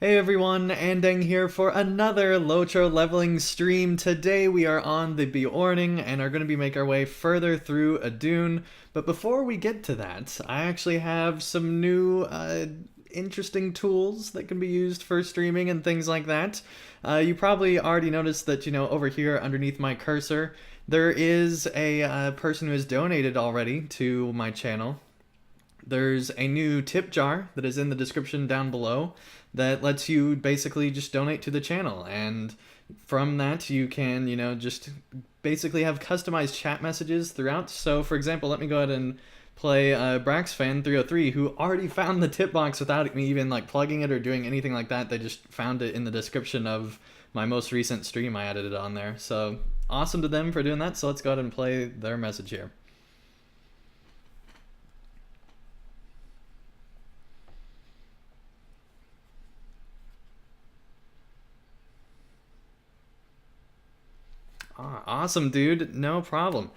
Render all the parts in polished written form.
Hey everyone, Andang here for another LOTRO leveling stream. Today we are on the Beorning and are going to be making our way further through Udûn. But before we get to that, I actually have some new interesting tools that can be used for streaming and things like that. You probably already noticed that, over here underneath my cursor, there is a person who has donated already to my channel. There's a new tip jar that is in the description down below that lets you basically just donate to the channel, and from that you can just basically have customized chat messages throughout. So for example, let me go ahead and play Braxfan303, who already found the tip box without me even like plugging it or doing anything like that. They just found it in the description of my most recent stream. I added it on there, so awesome to them for doing that. So let's go ahead and play their message here. Awesome, dude. No problem.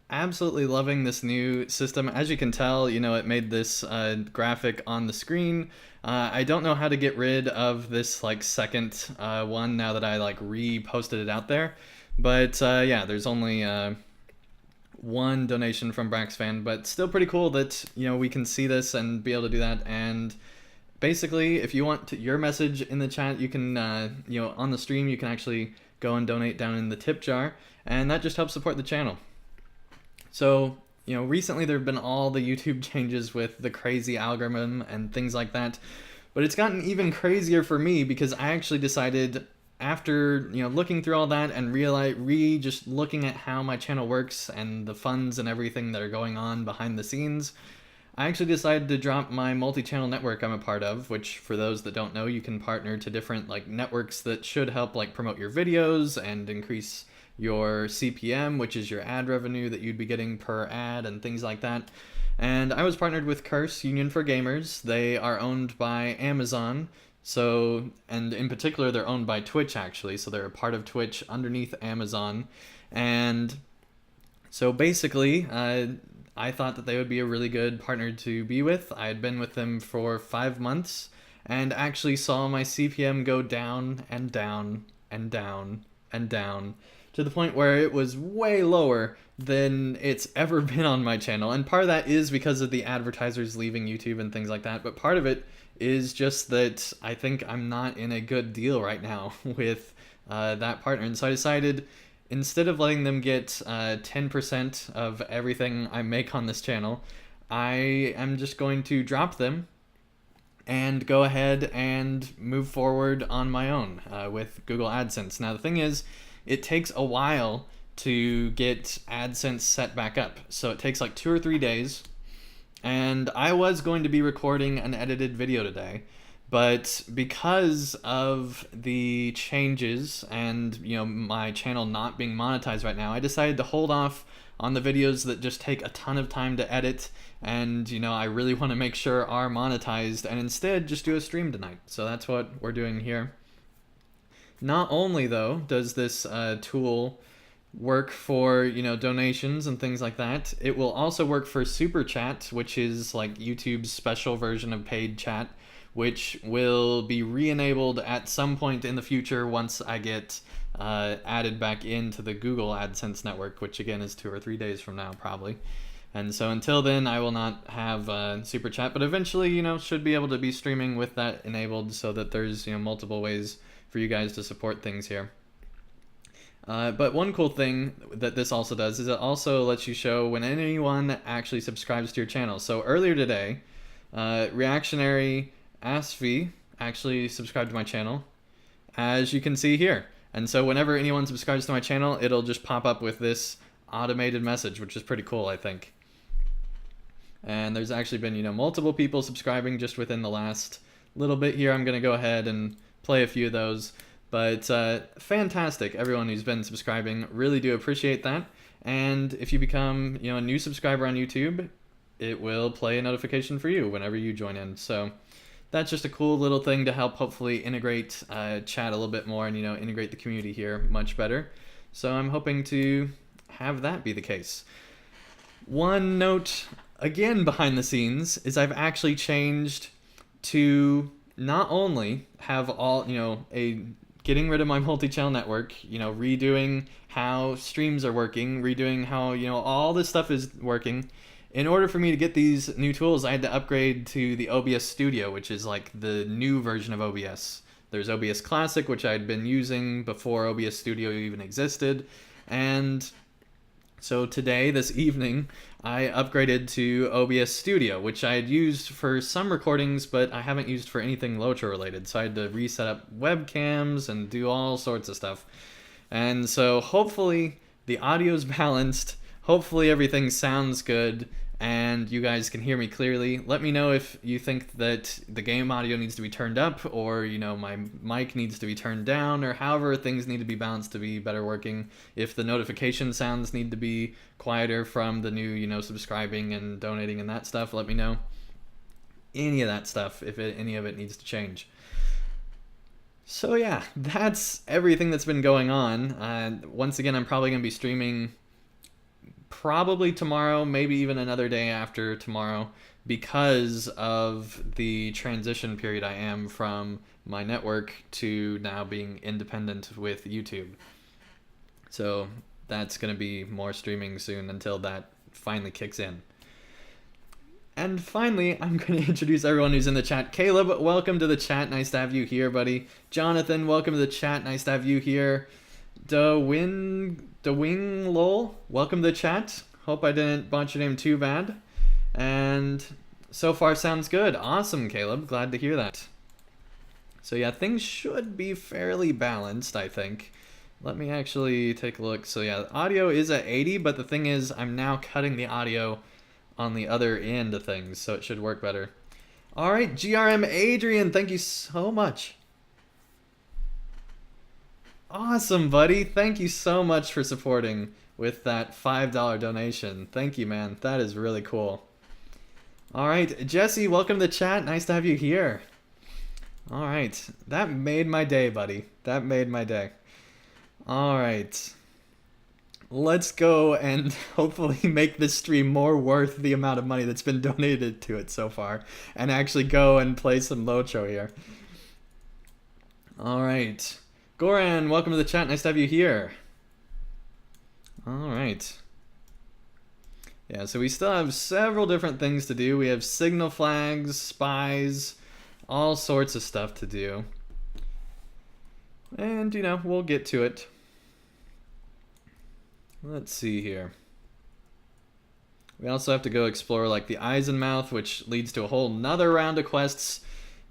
Absolutely loving this new system. As you can tell, it made this graphic on the screen. I don't know how to get rid of this like second one now that I like reposted it out there. But yeah, there's only one donation from Braxfan, but still pretty cool that we can see this and be able to do that. And basically, if you want your message in the chat, you can on the stream you can actually go and donate down in the tip jar, and that just helps support the channel. So recently there have been all the YouTube changes with the crazy algorithm and things like that, but it's gotten even crazier for me because I actually decided, after looking through all that and just looking at how my channel works and the funds and everything that are going on behind the scenes, I actually decided to drop my multi-channel network I'm a part of, which for those that don't know, you can partner to different like networks that should help like promote your videos and increase your CPM, which is your ad revenue that you'd be getting per ad and things like that. And I was partnered with Curse Union for Gamers. They are owned by Amazon. So, and in particular, they're owned by Twitch actually. So they're a part of Twitch underneath Amazon. And so basically, I thought that they would be a really good partner to be with. I had been with them for 5 months and actually saw my CPM go down and down and down and down to the point where it was way lower than it's ever been on my channel. And part of that is because of the advertisers leaving YouTube and things like that, but part of it is just that I think I'm not in a good deal right now with that partner. And so I decided, instead of letting them get 10% of everything I make on this channel, I am just going to drop them and go ahead and move forward on my own with Google AdSense. Now the thing is, it takes a while to get AdSense set back up. So it takes like 2 or 3 days. And I was going to be recording an edited video today, but because of the changes and my channel not being monetized right now, I decided to hold off on the videos that just take a ton of time to edit and I really want to make sure are monetized, and instead just do a stream tonight. So that's what we're doing here. Not only though does this tool work for donations and things like that, it will also work for super chat, which is like YouTube's special version of paid chat, which will be re-enabled at some point in the future once I get added back into the Google AdSense network, which again is 2 or 3 days from now probably. And so until then I will not have super chat, but eventually should be able to be streaming with that enabled, so that there's multiple ways for you guys to support things here. But one cool thing that this also does is it also lets you show when anyone actually subscribes to your channel. So earlier today, Reactionary Asvi actually subscribed to my channel, as you can see here. And so whenever anyone subscribes to my channel, it'll just pop up with this automated message, which is pretty cool, I think. And there's actually been multiple people subscribing just within the last little bit here. I'm going to go ahead and play a few of those. But fantastic, everyone who's been subscribing. Really do appreciate that. And if you become a new subscriber on YouTube, it will play a notification for you whenever you join in. So that's just a cool little thing to help hopefully integrate chat a little bit more and integrate the community here much better. So I'm hoping to have that be the case. One note again behind the scenes is I've actually changed to not only have all, getting rid of my multi-channel network, redoing how streams are working, redoing how, all this stuff is working. In order for me to get these new tools, I had to upgrade to the OBS Studio, which is like the new version of OBS. There's OBS Classic, which I had been using before OBS Studio even existed. And so today, this evening, I upgraded to OBS Studio, which I had used for some recordings, but I haven't used for anything LOTRO related. So I had to reset up webcams and do all sorts of stuff. And so hopefully the audio's balanced. Hopefully everything sounds good and you guys can hear me clearly. Let me know if you think that the game audio needs to be turned up, or my mic needs to be turned down, or however things need to be balanced to be better working. If the notification sounds need to be quieter from the new subscribing and donating and that stuff, let me know. Any of that stuff, if any of it needs to change. So yeah, that's everything that's been going on. Once again, I'm probably going to be streaming probably tomorrow, maybe even another day after tomorrow, because of the transition period I am from my network to now being independent with YouTube. So that's going to be more streaming soon until that finally kicks in. And finally, I'm going to introduce everyone who's in the chat. Caleb, welcome to the chat. Nice to have you here, buddy. Jonathan, welcome to the chat. Nice to have you here. DeWing Lol, welcome to the chat. Hope I didn't botch your name too bad. And so far sounds good. Awesome, Caleb. Glad to hear that. So yeah, things should be fairly balanced, I think. Let me actually take a look. So yeah, audio is at 80, but the thing is, I'm now cutting the audio on the other end of things, so it should work better. All right, GRM Adrian, thank you so much. Awesome, buddy. Thank you so much for supporting with that $5 donation. Thank you, man. That is really cool. All right, Jesse, welcome to the chat. Nice to have you here. All right, that made my day, buddy. That made my day. All right. Let's go and hopefully make this stream more worth the amount of money that's been donated to it so far, and actually go and play some LOTRO here. All right. Goran, welcome to the chat. Nice to have you here. All right. Yeah, so we still have several different things to do. We have signal flags, spies, all sorts of stuff to do. And, we'll get to it. Let's see here. We also have to go explore like the eyes and mouth, which leads to a whole nother round of quests.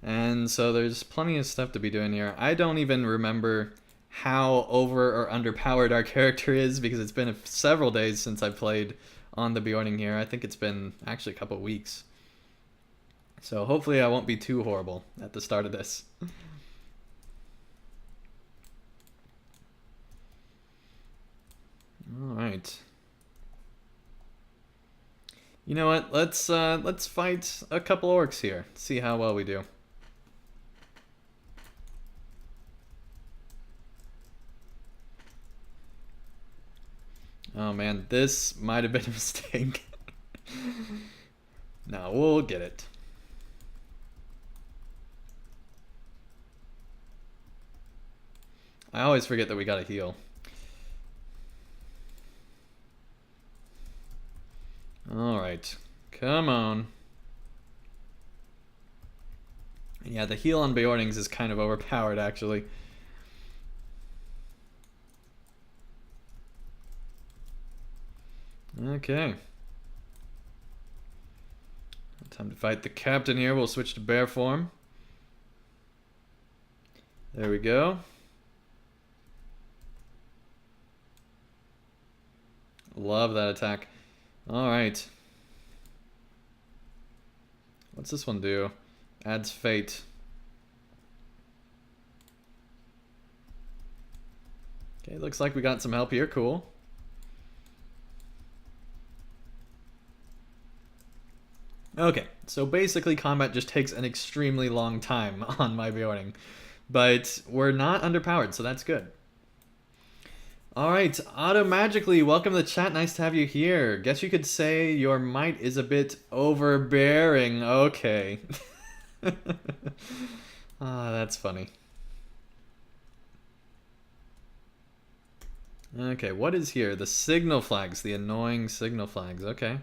And so there's plenty of stuff to be doing here. I don't even remember how over or underpowered our character is, because it's been several days since I played on the Beorning here. I think it's been actually a couple of weeks. So hopefully I won't be too horrible at the start of this. All right. You know what? Let's fight a couple orcs here. See how well we do. Oh man, this might have been a mistake. No, we'll get it. I always forget that we gotta heal. Alright, come on. Yeah, the heal on Beornings is kind of overpowered, actually. Okay. Time to fight the captain here. We'll switch to bear form. There we go. Love that attack. Alright. What's this one do? Adds fate. Okay, looks like we got some help here. Cool. Okay, so basically combat just takes an extremely long time on my Beorning. But we're not underpowered, so that's good. Alright, Automagically, welcome to the chat. Nice to have you here. Guess you could say your might is a bit overbearing. Okay. Ah, that's funny. Okay, what is here? The signal flags, the annoying signal flags. Okay.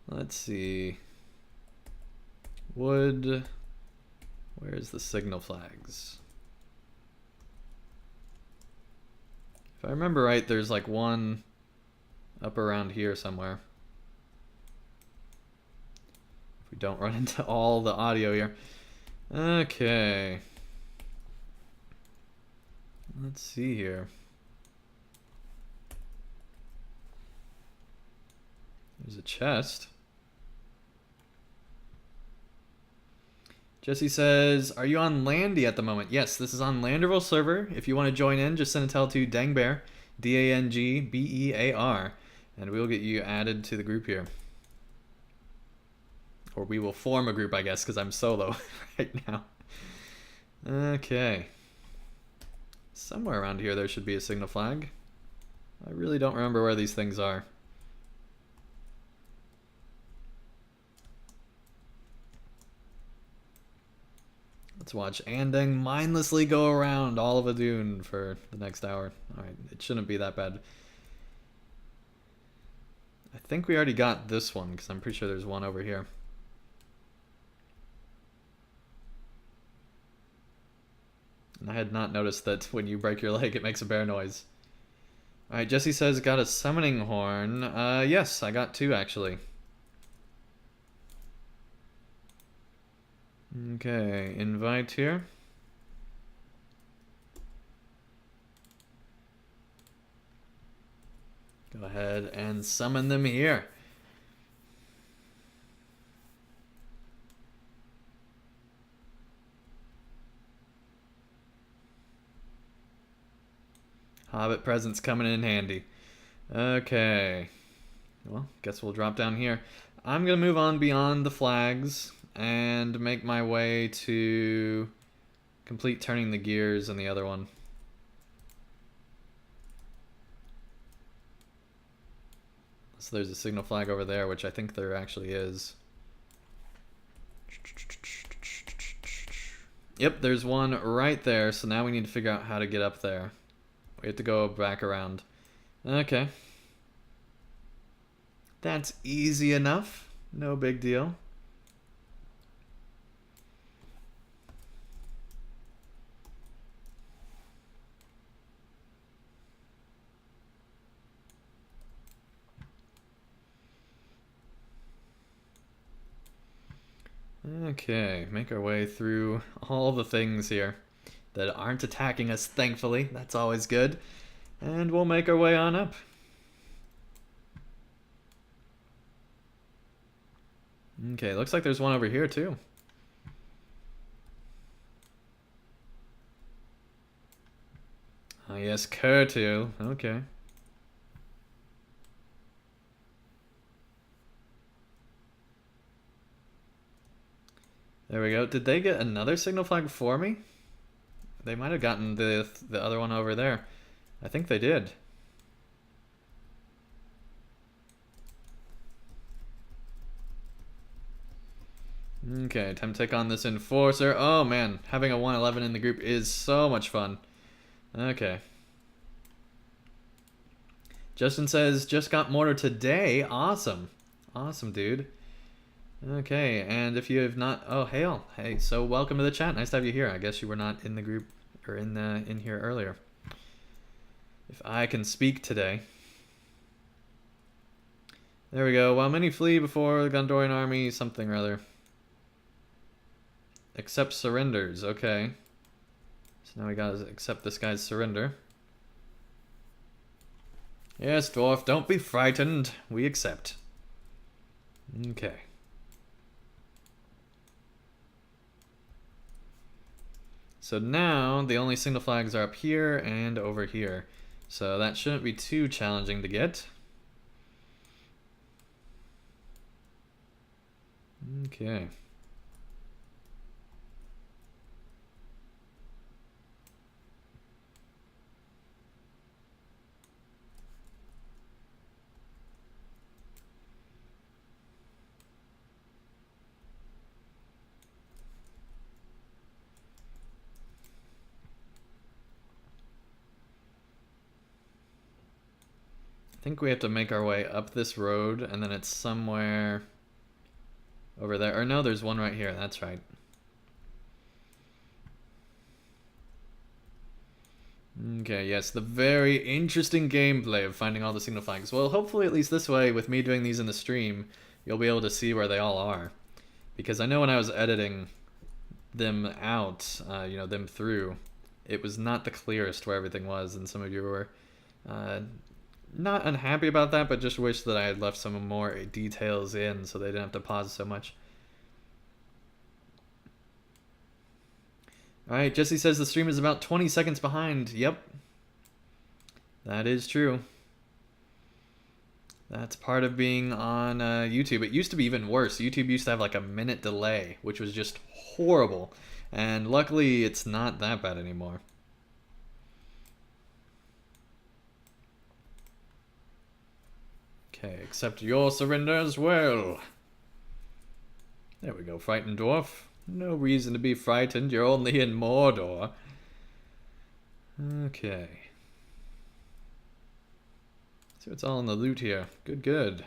Let's see. Wood. Where's the signal flags? If I remember right, there's like one up around here somewhere. If we don't run into all the audio here. Okay. Let's see here. There's a chest. Jesse says, are you on Landy at the moment? Yes, this is on Landerville server. If you want to join in, just send a tell to Dangbear, Dangbear, and we'll get you added to the group here. Or we will form a group, I guess, because I'm solo right now. Okay. Somewhere around here there should be a signal flag. I really don't remember where these things are. Let's watch Andang mindlessly go around all of Udûn for the next hour. Alright, it shouldn't be that bad. I think we already got this one, because I'm pretty sure there's one over here. And I had not noticed that when you break your leg, it makes a bear noise. Alright, Jesse says, got a summoning horn. Yes, I got 2 actually. Okay, invite here. Go ahead and summon them here. Hobbit presents coming in handy. Okay. Well, guess we'll drop down here. I'm going to move on beyond the flags and make my way to complete turning the gears in the other one. So there's a signal flag over there, which I think there actually is. Yep, there's one right there, so now we need to figure out how to get up there. We have to go back around. Okay. That's easy enough. No big deal. Okay, make our way through all the things here that aren't attacking us, thankfully. That's always good. And we'll make our way on up. Okay, looks like there's one over here too. Oh yes, Kurtu. Okay. There we go. Did they get another signal flag for me? They might have gotten the other one over there. I think they did. Okay, time to take on this enforcer. Oh man, having a 111 in the group is so much fun. Okay. Justin says, just got Mordor today. Awesome. Awesome, dude. Okay, and if you have not... Oh, hail. Hey, so welcome to the chat. Nice to have you here. I guess you were not in the group or in here earlier. If I can speak today. There we go. While many flee before the Gondorian army, something or other. Accept surrenders. Okay. So now we gotta accept this guy's surrender. Yes, dwarf, don't be frightened. We accept. Okay. So now the only signal flags are up here and over here. So that shouldn't be too challenging to get. Okay. think we have to make our way up this road, and then it's somewhere over there. Or no, there's one right here. That's right. Okay, yes, the very interesting gameplay of finding all the signal flags. Well, hopefully at least this way, with me doing these in the stream, you'll be able to see where they all are. Because I know when I was editing them out, you know, them through, it was not the clearest where everything was, and some of you were not unhappy about that, but just wish that I had left some more details in so they didn't have to pause so much. Alright, Jesse says the stream is about 20 seconds behind. Yep. That is true. That's part of being on YouTube. It used to be even worse. YouTube used to have like a minute delay, which was just horrible. And luckily, it's not that bad anymore. Okay, accept your surrender as well. There we go, frightened dwarf. No reason to be frightened, you're only in Mordor. Okay. See what's all in the loot here. Good, good.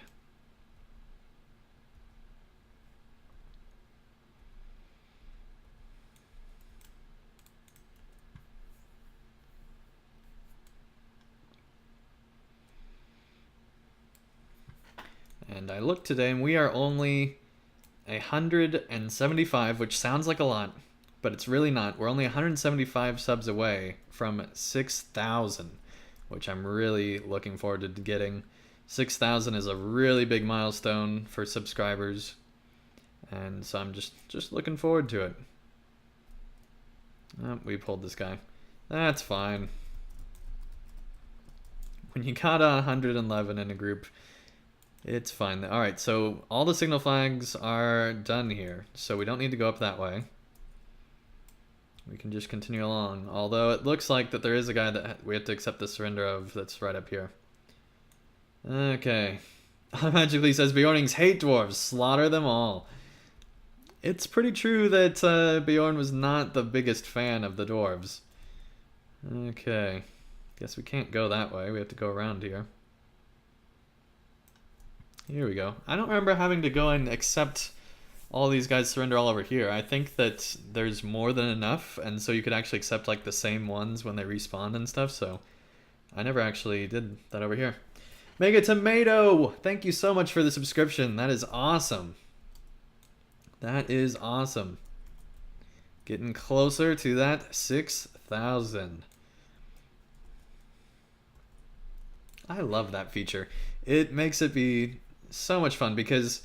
And I looked today and we are only 175, which sounds like a lot, but it's really not. We're only 175 subs away from 6,000, which I'm really looking forward to getting. 6,000 is a really big milestone for subscribers, and so I'm just looking forward to it. Oh, we pulled this guy. That's fine. When you got 111 in a group, it's fine. Alright, so all the signal flags are done here, so we don't need to go up that way. We can just continue along, although it looks like that there is a guy that we have to accept the surrender of that's right up here. Okay. Magically says Beornings hate dwarves, slaughter them all. It's pretty true that Beorn was not the biggest fan of the dwarves. Okay. Guess we can't go that way, we have to go around here. Here we go. I don't remember having to go and accept all these guys surrender all over here. I think that there's more than enough, and so you could actually accept like the same ones when they respawn and stuff, so I never actually did that over here. Mega Tomato! Thank you so much for the subscription. That is awesome. That is awesome. Getting closer to that 6,000. I love that feature. It makes it be so much fun because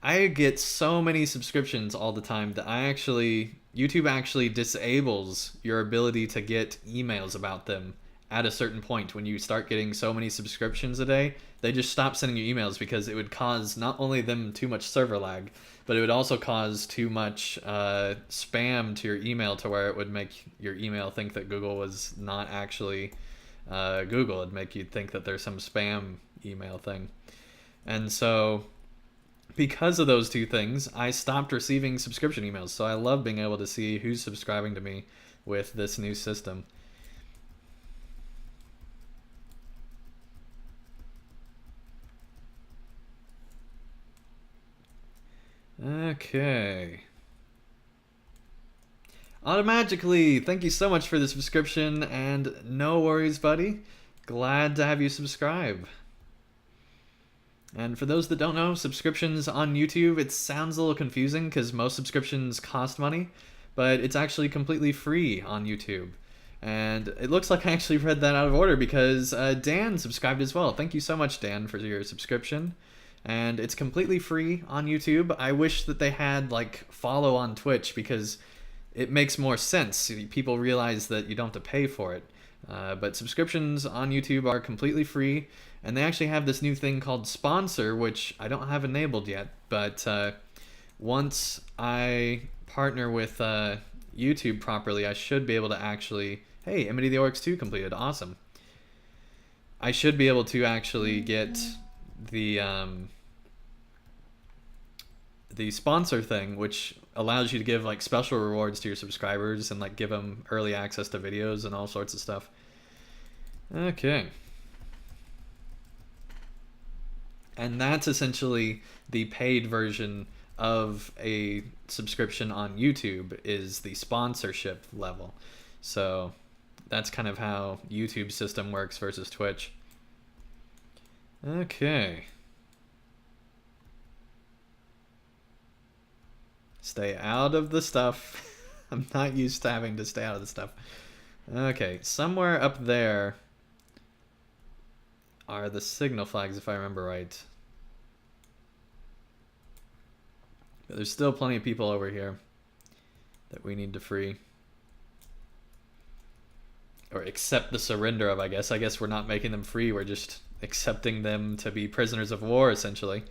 I get so many subscriptions all the time that YouTube actually disables your ability to get emails about them at a certain point. When you start getting so many subscriptions a day, they just stop sending you emails because it would cause not only them too much server lag, but it would also cause too much spam to your email to where it would make your email think that Google was not actually Google. It'd make you think that there's some spam email thing. And so because of those two things, I stopped receiving subscription emails. So I love being able to see who's subscribing to me with this new system. Okay. Automagically, thank you so much for the subscription, and no worries, buddy. Glad to have you subscribe. And for those that don't know, subscriptions on YouTube, it sounds a little confusing because most subscriptions cost money, but it's actually completely free on YouTube. And it looks like I actually read that out of order because Dan subscribed as well. Thank you so much, Dan, for your subscription. And it's completely free on YouTube. I wish that they had like follow on Twitch because it makes more sense. People realize that you don't have to pay for it. But subscriptions on YouTube are completely free, and they actually have this new thing called sponsor, which I don't have enabled yet, but once I partner with YouTube properly, I should be able to actually... Hey, Enmity the Orcs 2 completed, awesome. I should be able to actually get the sponsor thing, which allows you to give like special rewards to your subscribers and like give them early access to videos and all sorts of stuff. Okay. And that's essentially the paid version of a subscription on YouTube, is the sponsorship level. So that's kind of how YouTube's system works versus Twitch. Okay. Stay out of the stuff. I'm not used to having to stay out of the stuff. Okay, somewhere up there are the signal flags, if I remember right. But there's still plenty of people over here that we need to free. Or accept the surrender of, I guess. I guess we're not making them free, we're just accepting them to be prisoners of war, essentially.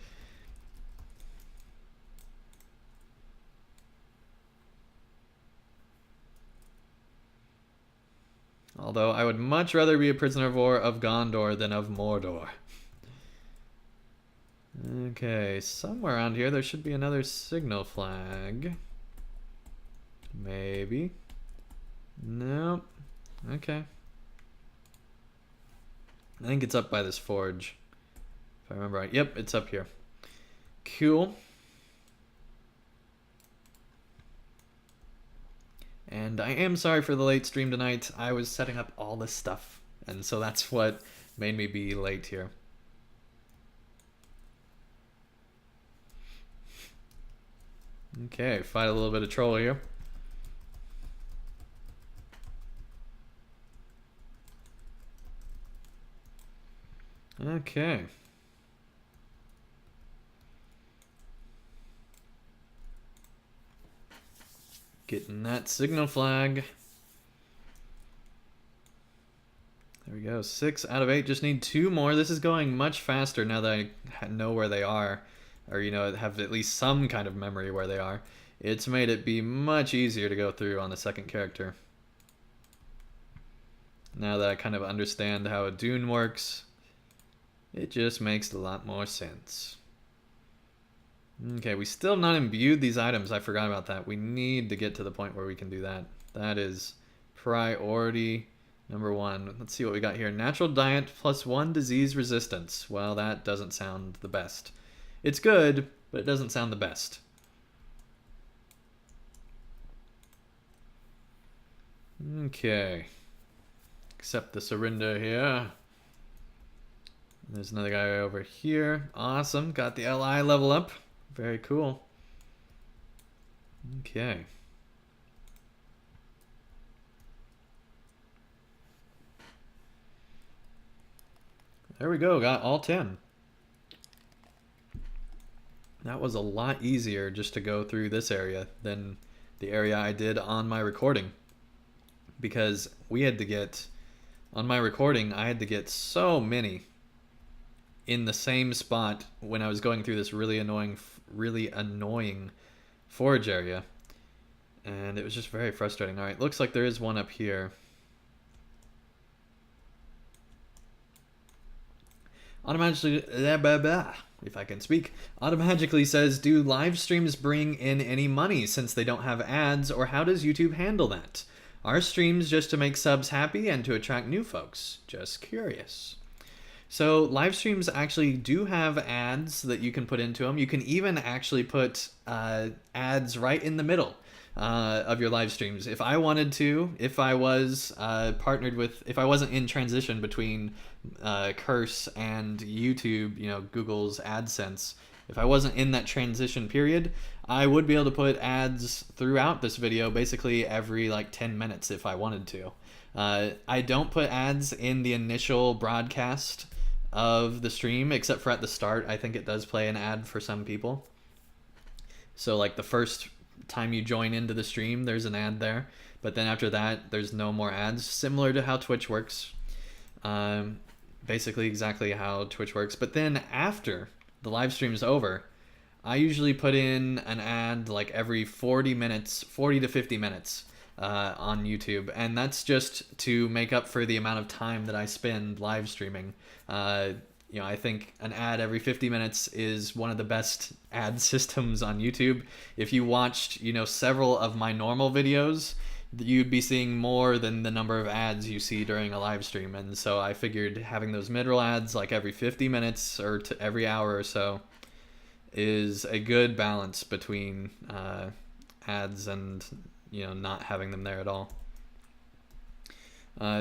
Although I would much rather be a prisoner of war of Gondor than of Mordor. Okay, somewhere around here there should be another signal flag. Maybe. Nope. Okay. I think it's up by this forge, if I remember right. Yep, it's up here. Cool. And I am sorry for the late stream tonight. I was setting up all this stuff, and so that's what made me be late here. Okay, fight a little bit of troll here. Okay. Getting that signal flag. There we go. 6 out of 8. Just need 2 more. This is going much faster now that I know where they are. Or, you know, have at least some kind of memory where they are. It's made it be much easier to go through on the second character. Now that I kind of understand how Udûn works, it just makes a lot more sense. Okay, we still have not imbued these items. I forgot about that. We need to get to the point where we can do that. That is priority number 1. Let's see what we got here. Natural diet plus 1 disease resistance. Well, that doesn't sound the best. It's good, but it doesn't sound the best. Okay. Accept the surrender here. There's another guy over here. Awesome. Got the LI level up. Very cool. Okay. There we go. Got all 10. That was a lot easier just to go through this area than the area I did on my recording. Because we had to get... On my recording, I had to get so many in the same spot when I was going through this really annoying forge area, and it was just very frustrating. All right, looks like there is one up here. Automatically, if I can speak, automatically says, do live streams bring in any money since they don't have ads, or how does YouTube handle that? Are streams just to make subs happy and to attract new folks? Just curious. So live streams actually do have ads that you can put into them. You can even actually put ads right in the middle of your live streams. If I wanted to, if I was partnered with, if I wasn't in transition between Curse and YouTube, you know, Google's AdSense, if I wasn't in that transition period, I would be able to put ads throughout this video, basically every like 10 minutes if I wanted to. I don't put ads in the initial broadcast of the stream, except for at the start. I think it does play an ad for some people. So like the first time you join into the stream, there's an ad there. But then after that, there's no more ads, similar to how Twitch works. Basically exactly how Twitch works. But then after the live stream is over, I usually put in an ad like every 40 minutes, 40 to 50 minutes on YouTube. And that's just to make up for the amount of time that I spend live streaming. You know, I think an ad every 50 minutes is one of the best ad systems on YouTube. If you watched, you know, several of my normal videos, you'd be seeing more than the number of ads you see during a live stream. And so I figured having those mid-roll ads like every 50 minutes or to every hour or so is a good balance between ads and, you know, not having them there at all.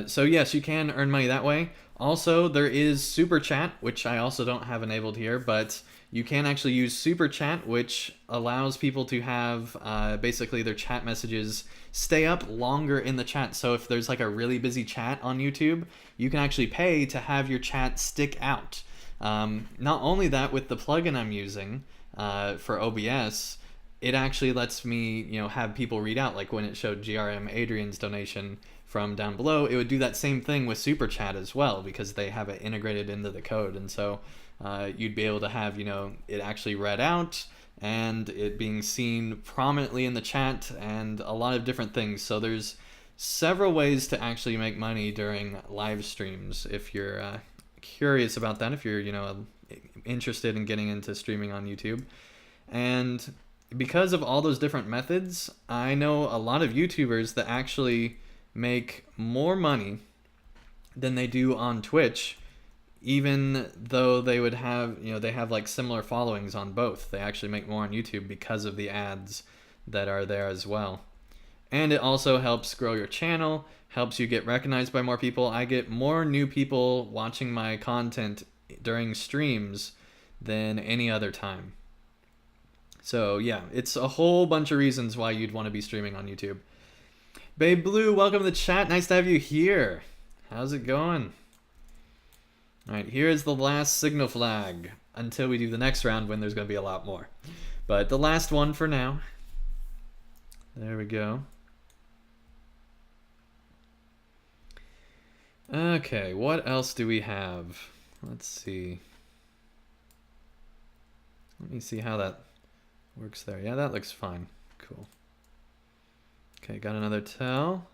So yes, you can earn money that way. Also, there is Super Chat, which I also don't have enabled here, but you can actually use Super Chat, which allows people to have basically their chat messages stay up longer in the chat. So if there's like a really busy chat on YouTube, you can actually pay to have your chat stick out. Not only that, with the plugin I'm using for OBS, it actually lets me, you know, have people read out. Like when it showed GRM Adrian's donation from down below, it would do that same thing with Super Chat as well, because they have it integrated into the code. And so you'd be able to have, you know, it actually read out and it being seen prominently in the chat and a lot of different things. So there's several ways to actually make money during live streams if you're curious about that, if you're, you know, interested in getting into streaming on YouTube. And because of all those different methods, I know a lot of YouTubers that actually make more money than they do on Twitch, even though they would have, you know, they have like similar followings on both. They actually make more on YouTube because of the ads that are there as well. And it also helps grow your channel, helps you get recognized by more people. I get more new people watching my content during streams than any other time. So yeah, it's a whole bunch of reasons why you'd want to be streaming on YouTube. Babe Blue, welcome to the chat. Nice to have you here. How's it going? All right, here is the last signal flag until we do the next round when there's going to be a lot more. But the last one for now. There we go. Okay, what else do we have? Let's see. Let me see how that works there. Yeah, that looks fine. Cool. Okay, got another tell.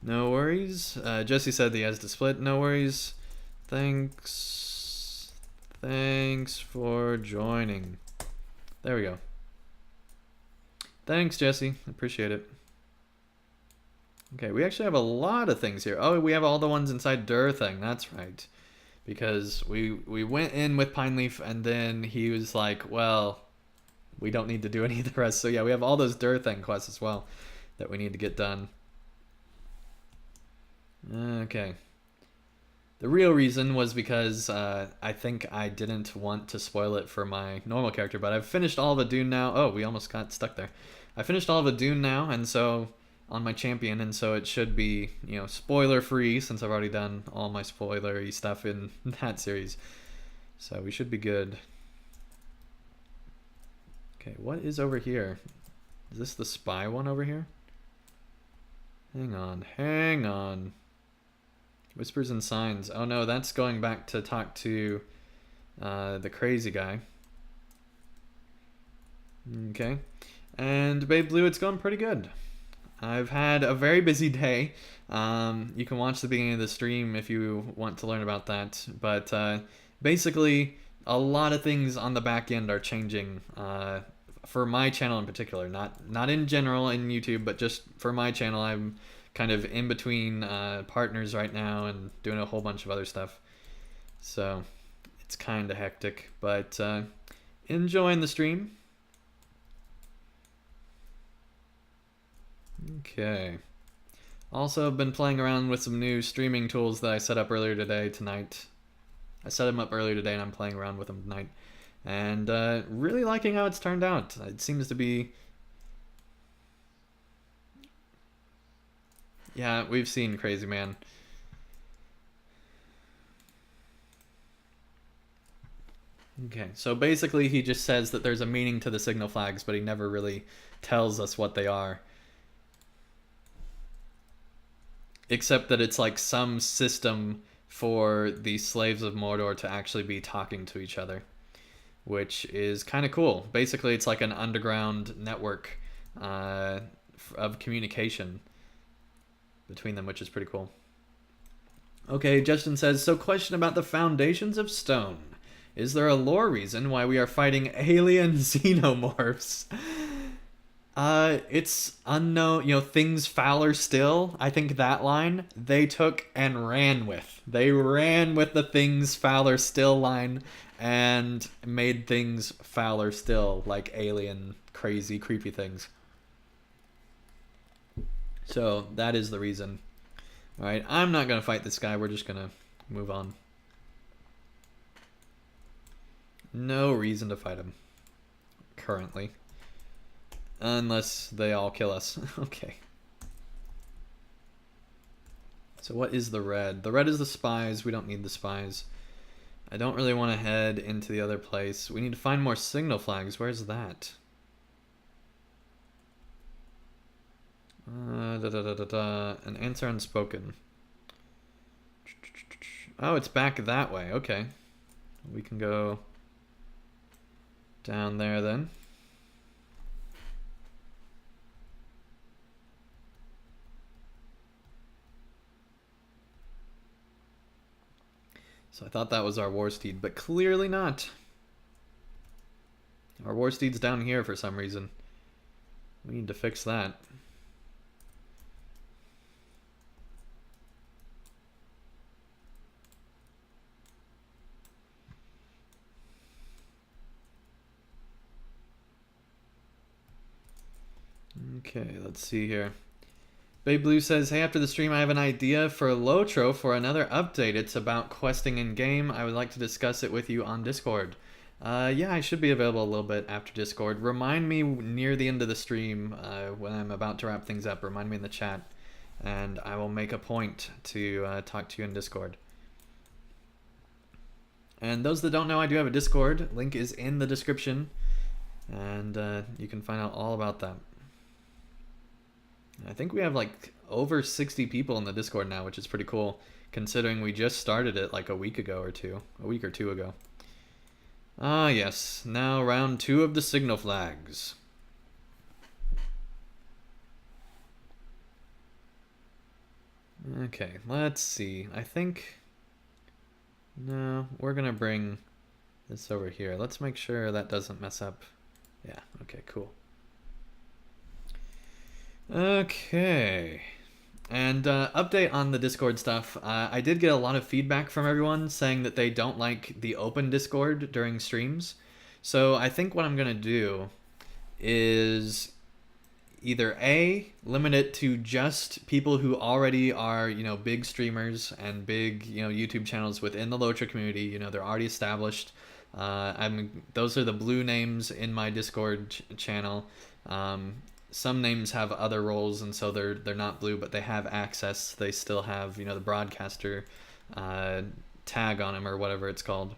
No worries. Jesse said he has to split. No worries. Thanks. Thanks for joining. There we go. Thanks, Jesse. Appreciate it. Okay, we actually have a lot of things here. Oh, we have all the ones inside Dur thing. That's right. Because we went in with Pine Leaf and then he was like, well, we don't need to do any of the rest. So yeah, we have all those Dur thing quests as well that we need to get done. Okay. The real reason was because I think I didn't want to spoil it for my normal character, but I've finished all of Udûn now. Oh, we almost got stuck there. I finished all of Udûn now, and so on my champion, and so it should be, you know, spoiler free since I've already done all my spoilery stuff in that series. So we should be good. Okay, what is over here? Is this the spy one over here? Hang on, hang on. Whispers and signs. Oh no, that's going back to talk to the crazy guy. Okay. And Babe Blue, it's going pretty good. I've had a very busy day. You can watch the beginning of the stream if you want to learn about that. But basically, a lot of things on the back end are changing for my channel in particular. Not in general in YouTube, but just for my channel. I'm kind of in between partners right now and doing a whole bunch of other stuff. So it's kind of hectic, but enjoying the stream. Okay. Also been playing around with some new streaming tools that I set up earlier tonight. I set them up earlier today and I'm playing around with them tonight. And really liking how it's turned out. It seems to be... Yeah, we've seen Crazy Man. Okay, so basically he just says that there's a meaning to the signal flags, but he never really tells us what they are. Except that it's like some system for the slaves of Mordor to actually be talking to each other, which is kind of cool. Basically, it's like an underground network of communication between them, which is pretty cool. Okay, Justin says, so question about the foundations of stone. Is there a lore reason why we are fighting alien xenomorphs? It's unknown, things fouler still. I think that line they took and ran with. They ran with the things fouler still line and made things fouler still, like alien, crazy, creepy things. So that is the reason. Alright, I'm not going to fight this guy. We're just going to move on. No reason to fight him currently. Unless they all kill us. Okay. So what is the red? The red is the spies. We don't need the spies. I don't really want to head into the other place. We need to find more signal flags. Where's that? An answer unspoken. Oh, it's back that way. Okay. We can go down there then. So I thought that was our war steed, but clearly not. Our war steed's down here for some reason. We need to fix that. Okay, let's see here. Babe Blue says, hey, after the stream I have an idea for LOTRO for another update. It's about questing in game. I would like to discuss it with you on Discord. Yeah, I should be available a little bit after Discord. Remind me near the end of the stream when I'm about to wrap things up. Remind me in the chat, and I will make a point to talk to you in Discord. And those that don't know, I do have a Discord. Link is in the description, and you can find out all about that. I think we have like over 60 people in the Discord now, which is pretty cool, considering we just started it like a week or two ago. Ah, yes. Now round 2 of the signal flags. Okay, let's see. I think... No, we're gonna bring this over here. Let's make sure that doesn't mess up. Yeah, okay, cool. Okay, and update on the Discord stuff. I did get a lot of feedback from everyone saying that they don't like the open Discord during streams. So I think what I'm going to do is either A, limit it to just people who already are, big streamers and big, YouTube channels within the LOTRO community. They're already established. Those are the blue names in my Discord channel. Some names have other roles, and so they're not blue, but they have access. They still have, the broadcaster tag on them or whatever it's called.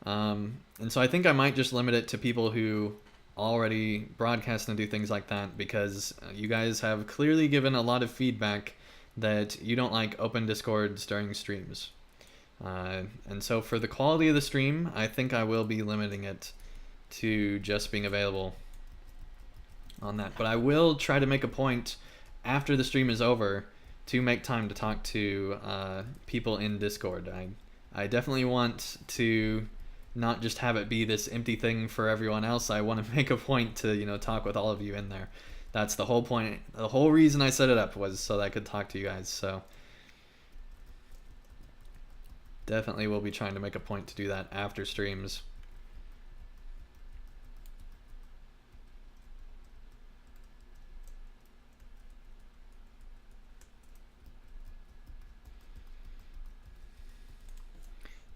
And so I think I might just limit it to people who already broadcast and do things like that, because you guys have clearly given a lot of feedback that you don't like open Discords during streams. And so for the quality of the stream, I think I will be limiting it to just being available on that. But I will try to make a point after the stream is over to make time to talk to people in Discord. I definitely want to not just have it be this empty thing for everyone else. I want to make a point to talk with all of you in there. That's the whole point. The whole reason I set it up was so that I could talk to you guys. So definitely will be trying to make a point to do that after streams.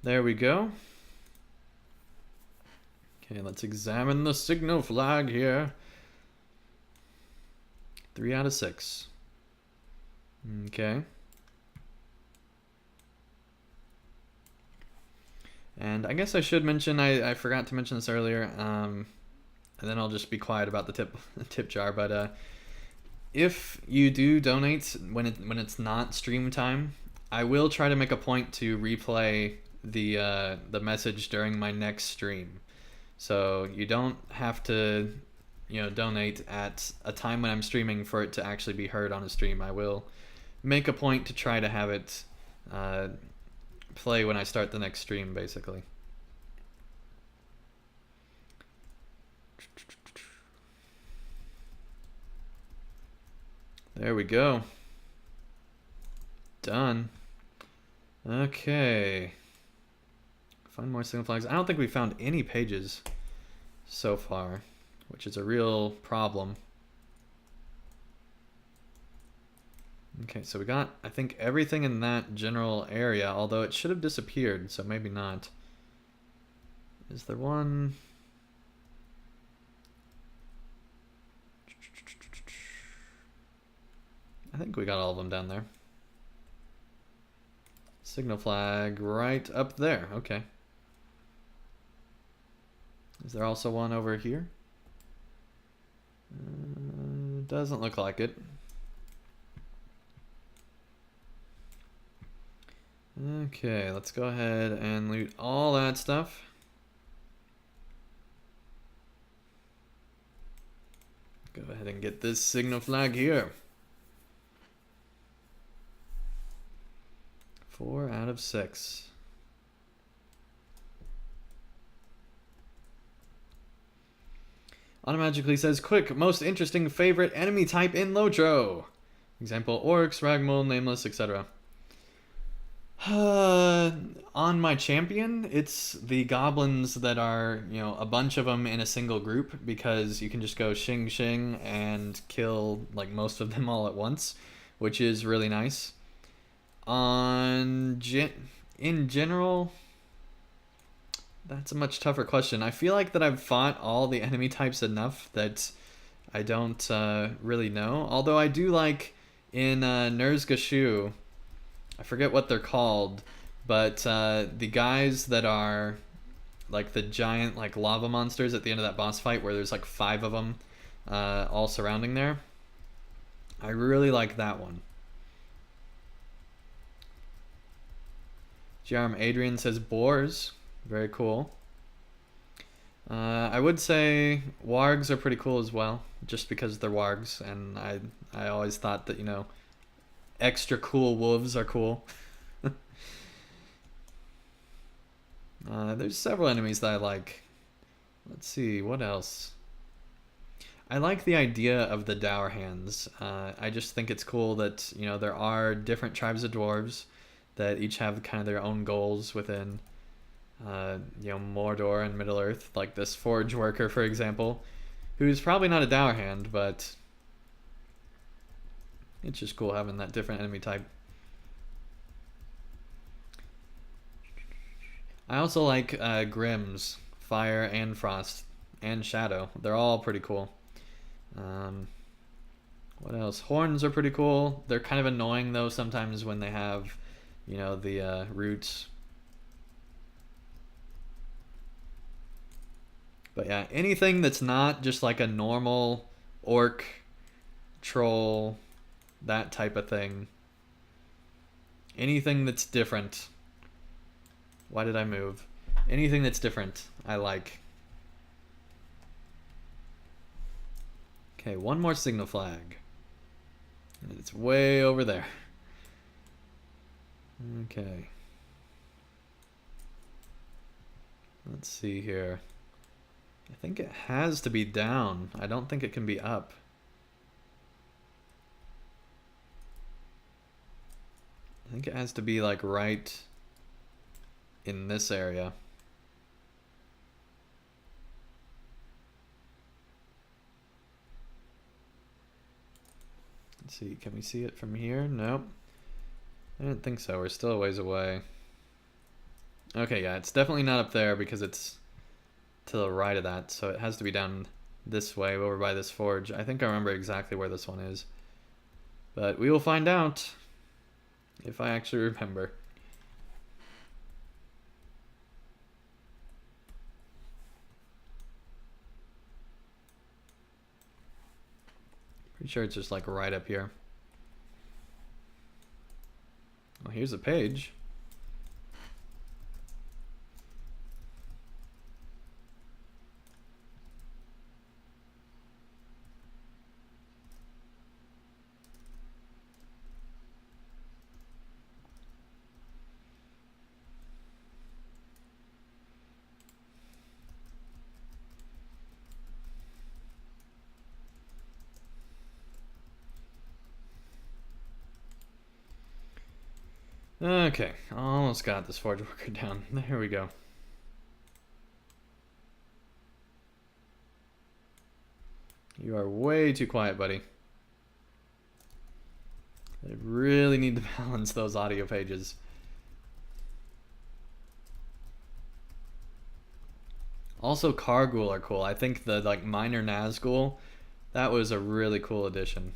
There we go. Okay, let's examine the signal flag here. 3 out of 6. Okay. And I guess I should mention, I forgot to mention this earlier, and then I'll just be quiet about the tip jar, but if you do donate when it's not stream time, I will try to make a point to replay the message during my next stream. So you don't have to donate at a time when I'm streaming for it to actually be heard on a stream. I will make a point to try to have it play when I start the next stream, basically. There we go. Done. Okay. Find more signal flags. I don't think we found any pages so far, which is a real problem. Okay, so we got, I think, everything in that general area, although it should have disappeared, so maybe not. Is there one? I think we got all of them down there. Signal flag right up there. Okay. Is there also one over here? Doesn't look like it. Okay, let's go ahead and loot all that stuff. Go ahead and get this signal flag here. 4 out of 6. Automatically says, quick, most interesting favorite enemy type in LOTRO. Example, orcs, ragmol, nameless, etc. On my champion, it's the goblins that are, you know, a bunch of them in a single group, because you can just go shing shing and kill like most of them all at once, which is really nice. In general, that's a much tougher question. I feel like that I've fought all the enemy types enough that I don't really know. Although I do like in Ner'zgashu, I forget what they're called, but the guys that are like the giant like lava monsters at the end of that boss fight where there's like 5 of them all surrounding there. I really like that one. Jerem Adrian says boars. Very cool. I would say wargs are pretty cool as well, just because they're wargs, and I always thought that, you know, extra cool wolves are cool. There's several enemies that I like. Let's see, what else? I like the idea of the dour hands. I just think it's cool that, you know, there are different tribes of dwarves that each have kind of their own goals within, you know, Mordor and Middle-earth. Like this forge worker, for example, who's probably not a dour hand, but it's just cool having that different enemy type. I also like Grims, Fire and Frost, and Shadow. They're all pretty cool. What else? Horns are pretty cool. They're kind of annoying though sometimes when they have, you know, the roots. But yeah, anything that's not just like a normal orc, troll, that type of thing. Anything that's different. Why did I move? Anything that's different, I like. Okay, one more signal flag. And it's way over there. Okay. Let's see here. I think it has to be down. I don't think it can be up. I think it has to be like right in this area. Let's see, can we see it from here? Nope. I didn't think so. We're still a ways away. Okay, yeah, it's definitely not up there because it's to the right of that, so it has to be down this way over by this forge. I think I remember exactly where this one is, but we will find out if I actually remember. Pretty sure it's just like right up here. Well, here's a page. Okay, almost got this forge worker down. There we go. You are way too quiet, buddy. I really need to balance those audio pages. Also, Kargul are cool. I think the like minor Nazgul, that was a really cool addition.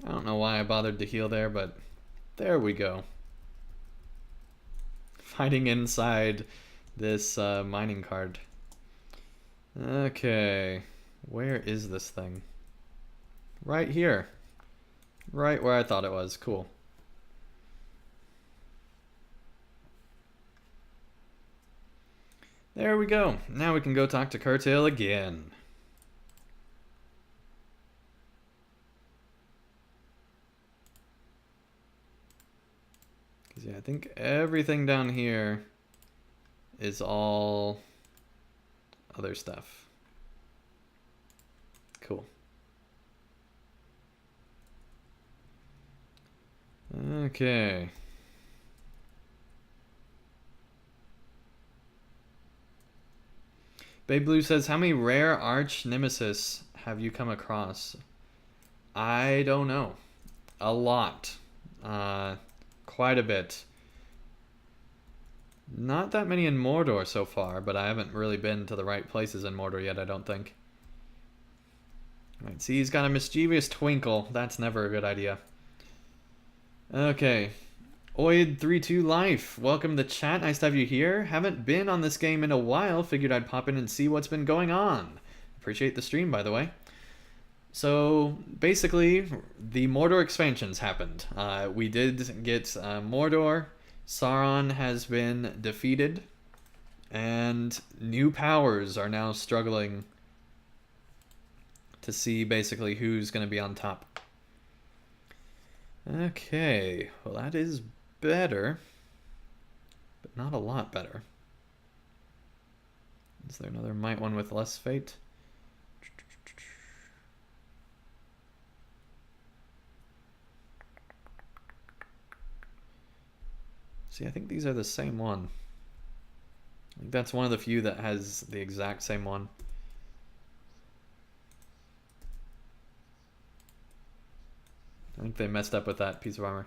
I don't know why I bothered to heal there, but there we go. Fighting inside this mining cart. Okay, where is this thing? Right here. Right where I thought it was. Cool. There we go. Now we can go talk to Curtail again. Because yeah, I think everything down here is all other stuff. Cool. Okay. Babe Blue says, how many rare arch nemesis have you come across? I don't know. A lot. Quite a bit. Not that many in Mordor so far, but I haven't really been to the right places in Mordor yet, I don't think. Alright, see, he's got a mischievous twinkle. That's never a good idea. Okay. Oid32 Life, welcome to the chat. Nice to have you here. Haven't been on this game in a while. Figured I'd pop in and see what's been going on. Appreciate the stream, by the way. So, basically, the Mordor expansions happened. We did get Mordor. Sauron has been defeated. And new powers are now struggling to see, basically, who's going to be on top. Okay, well that is better, but not a lot better. Is there another might one with less fate? See, I think these are the same one. I think that's one of the few that has the exact same one. I think they messed up with that piece of armor.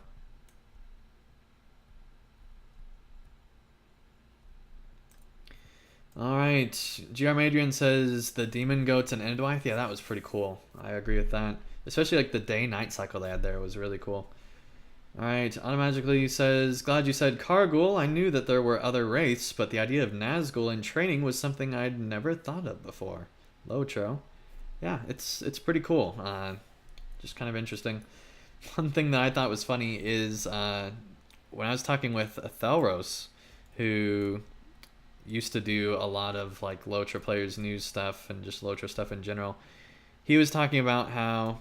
Alright, GR Adrian says the demon goats and Endwythe. Yeah, that was pretty cool. I agree with that. Especially like the day-night cycle they had there was really cool. Alright, Automagically says, glad you said Kargul. I knew that there were other wraiths, but the idea of Nazgul in training was something I'd never thought of before. LOTRO. Yeah, it's pretty cool. Just kind of interesting. One thing that I thought was funny is when I was talking with Thelros, who used to do a lot of like LOTRO players news stuff and just LOTRO stuff in general, he was talking about how,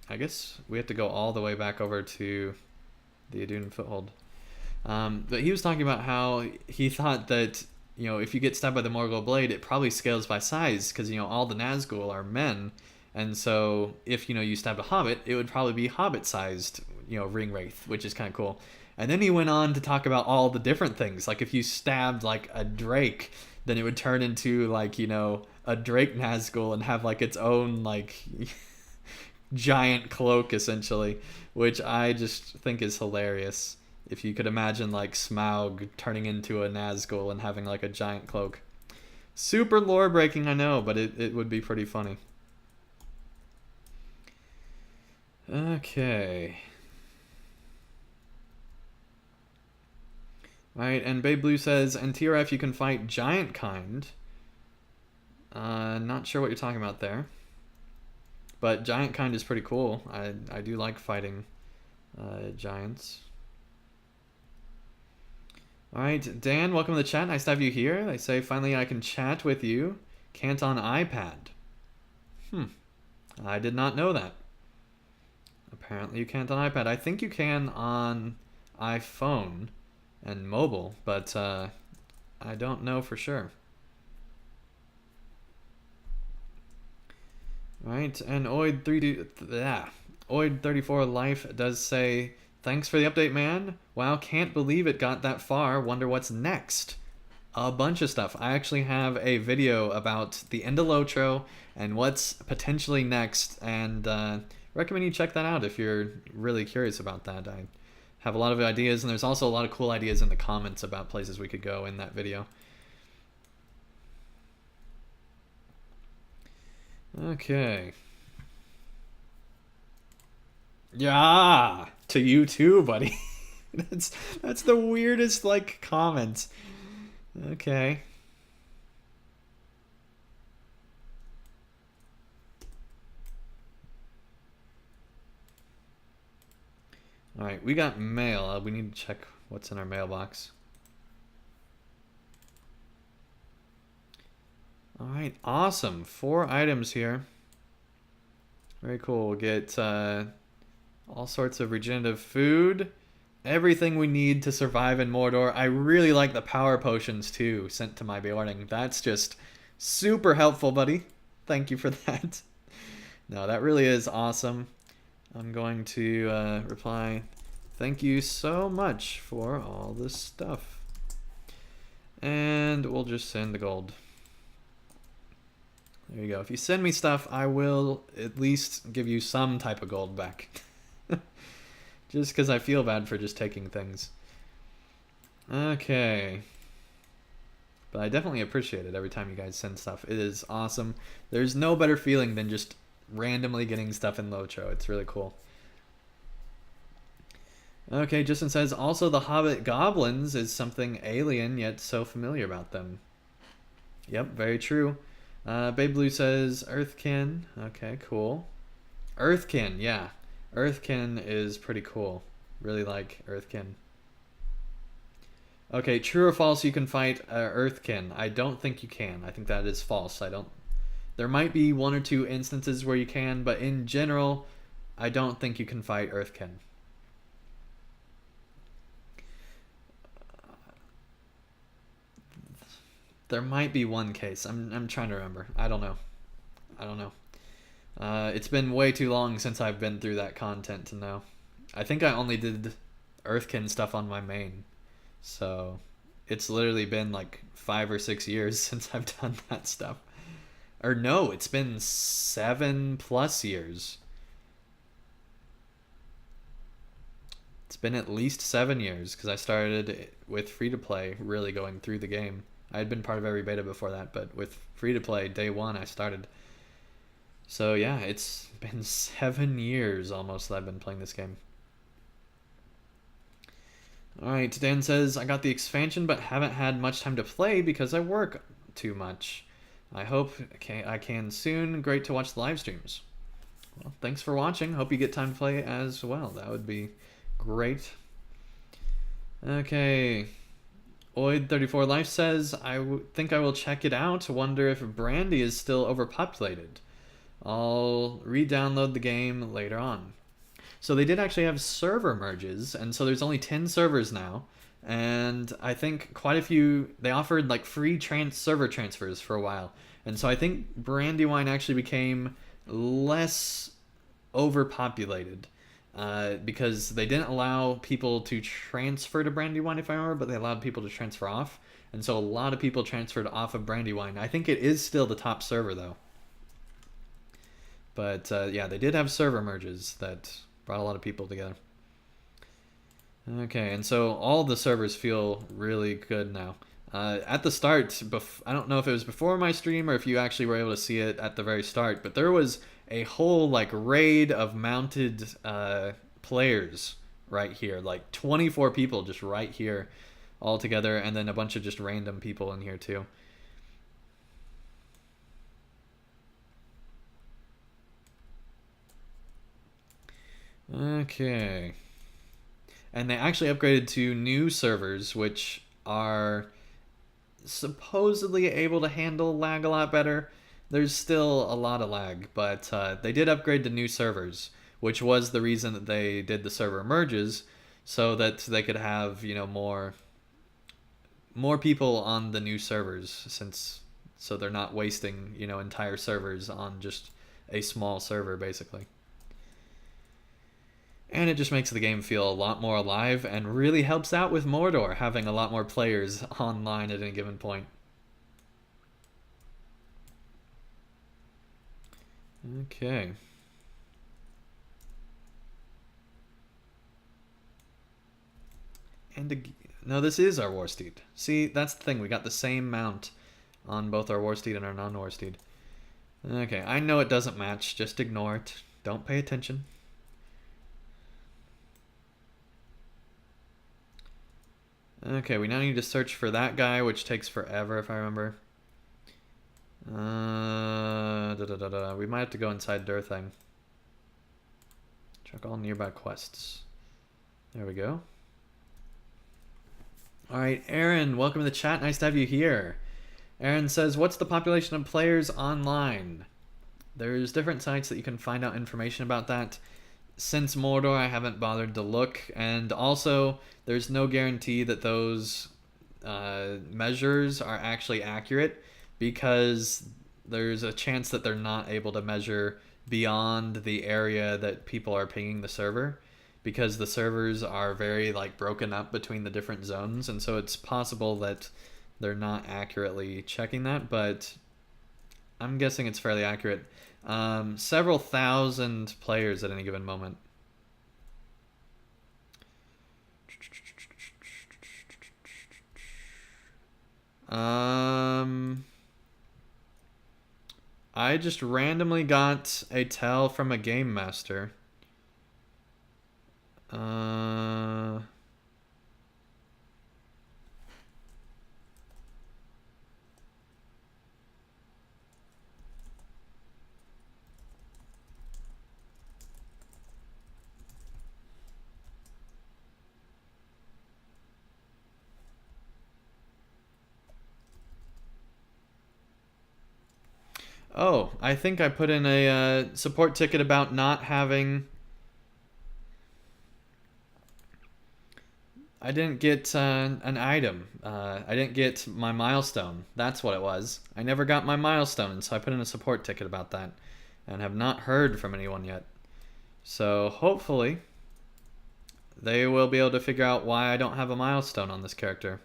I guess we have to go all the way back over to the Udûn foothold. But he was talking about how he thought that, you know, if you get stabbed by the Morgul blade, it probably scales by size because, you know, all the Nazgul are men. And so if, you know, you stabbed a hobbit, it would probably be hobbit-sized, you know, ring wraith, which is kind of cool. And then he went on to talk about all the different things. Like if you stabbed like a drake, then it would turn into like, you know, a drake Nazgul and have like its own like giant cloak essentially, which I just think is hilarious. If you could imagine like Smaug turning into a Nazgul and having like a giant cloak. Super lore breaking, I know, but it would be pretty funny. Okay. Right, and Babe Blue says, and TRF you can fight giant kind. Not sure what you're talking about there. But giant kind is pretty cool. I do like fighting giants. Alright, Dan, welcome to the chat. Nice to have you here. They say, finally I can chat with you. Can't on iPad. I did not know that. Apparently you can't on iPad. I think you can on iPhone and mobile, but I don't know for sure. Right, and Oid34 Life does say, thanks for the update, man. Wow, can't believe it got that far. Wonder what's next. A bunch of stuff. I actually have a video about the end of LOTRO and what's potentially next, and recommend you check that out if you're really curious about that. I have a lot of ideas, and there's also a lot of cool ideas in the comments about places we could go in that video. Okay. Yeah, to you too, buddy. that's the weirdest like comment. Okay. All right, we got mail. We need to check what's in our mailbox. All right, awesome. 4 items here. Very cool. We'll get all sorts of regenerative food. Everything we need to survive in Mordor. I really like the power potions too, sent to my Beorning. That's just super helpful, buddy. Thank you for that. No, that really is awesome. I'm going to reply, thank you so much for all this stuff. And we'll just send the gold. There you go. If you send me stuff, I will at least give you some type of gold back. Just because I feel bad for just taking things. Okay. But I definitely appreciate it every time you guys send stuff. It is awesome. There's no better feeling than just randomly getting stuff in LOTRO. It's really cool. Okay, Justin says, also the Hobbit goblins is something alien yet so familiar about them. Yep, very true. Babe Blue says, Earthkin. Okay, cool. Earthkin, yeah. Earthkin is pretty cool. Really like Earthkin. Okay, true or false, you can fight Earthkin. I don't think you can. I think that is false. There might be 1 or 2 instances where you can, but in general, I don't think you can fight Earthkin. There might be one case. I'm trying to remember. I don't know. It's been way too long since I've been through that content to know. I think I only did Earthkin stuff on my main. So it's literally been like 5 or 6 years since I've done that stuff. Or no, it's been 7+ years. It's been at least 7 years because I started with free-to-play really going through the game. I had been part of every beta before that, but with free-to-play, day 1, I started. So yeah, it's been 7 years almost that I've been playing this game. Alright, Dan says, I got the expansion but haven't had much time to play because I work too much. I hope I can soon. Great to watch the live streams. Well, thanks for watching. Hope you get time to play as well. That would be great. Okay. Oid34 Life says, I think I will check it out. Wonder if Brandy is still overpopulated. I'll re-download the game later on. So they did actually have server merges, and so there's only 10 servers now. And I think quite a few, they offered like free server transfers for a while. And so I think Brandywine actually became less overpopulated. Because they didn't allow people to transfer to Brandywine, if I remember, but they allowed people to transfer off. And so a lot of people transferred off of Brandywine. I think it is still the top server, though. But yeah, they did have server merges that brought a lot of people together. Okay, and so all the servers feel really good now. At the start, I don't know if it was before my stream or if you actually were able to see it at the very start, but there was a whole like raid of mounted players right here, like 24 people just right here all together, and then a bunch of just random people in here too. Okay. And they actually upgraded to new servers, which are supposedly able to handle lag a lot better. There's still a lot of lag, but they did upgrade to new servers, which was the reason that they did the server merges, so that they could have, you know, more people on the new servers, since so they're not wasting, you know, entire servers on just a small server basically. And it just makes the game feel a lot more alive and really helps out with Mordor having a lot more players online at any given point. Okay. And no, this is our war steed. See, that's the thing. We got the same mount on both our war steed and our non-war steed. Okay, I know it doesn't match. Just ignore it. Don't pay attention. Okay, we now need to search for that guy, which takes forever if I remember. We might have to go inside Durthang. Check all nearby quests. There we go. Alright, Aaron, welcome to the chat. Nice to have you here. Aaron says, what's the population of players online? There's different sites that you can find out information about that. Since Mordor, I haven't bothered to look, and also there's no guarantee that those measures are actually accurate, because there's a chance that they're not able to measure beyond the area that people are pinging the server, because the servers are very like broken up between the different zones, and so it's possible that they're not accurately checking that, but I'm guessing it's fairly accurate. Several thousand players at any given moment. I just randomly got a tell from a game master. Oh, I think I put in a support ticket about not having... I didn't get an item. I didn't get my milestone. That's what it was. I never got my milestone, so I put in a support ticket about that, and have not heard from anyone yet. So hopefully they will be able to figure out why I don't have a milestone on this character.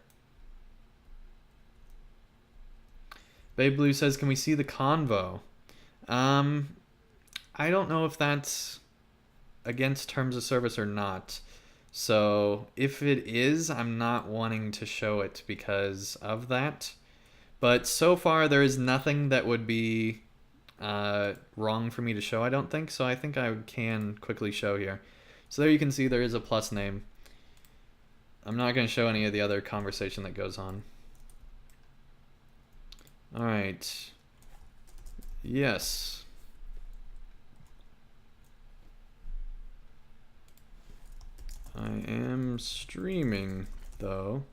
Babe Blue says, can we see the convo? I don't know if that's against terms of service or not. So if it is, I'm not wanting to show it because of that. But so far, there is nothing that would be wrong for me to show, I don't think. So I think I can quickly show here. So there you can see there is a plus name. I'm not going to show any of the other conversation that goes on. All right. Yes. I am streaming, though.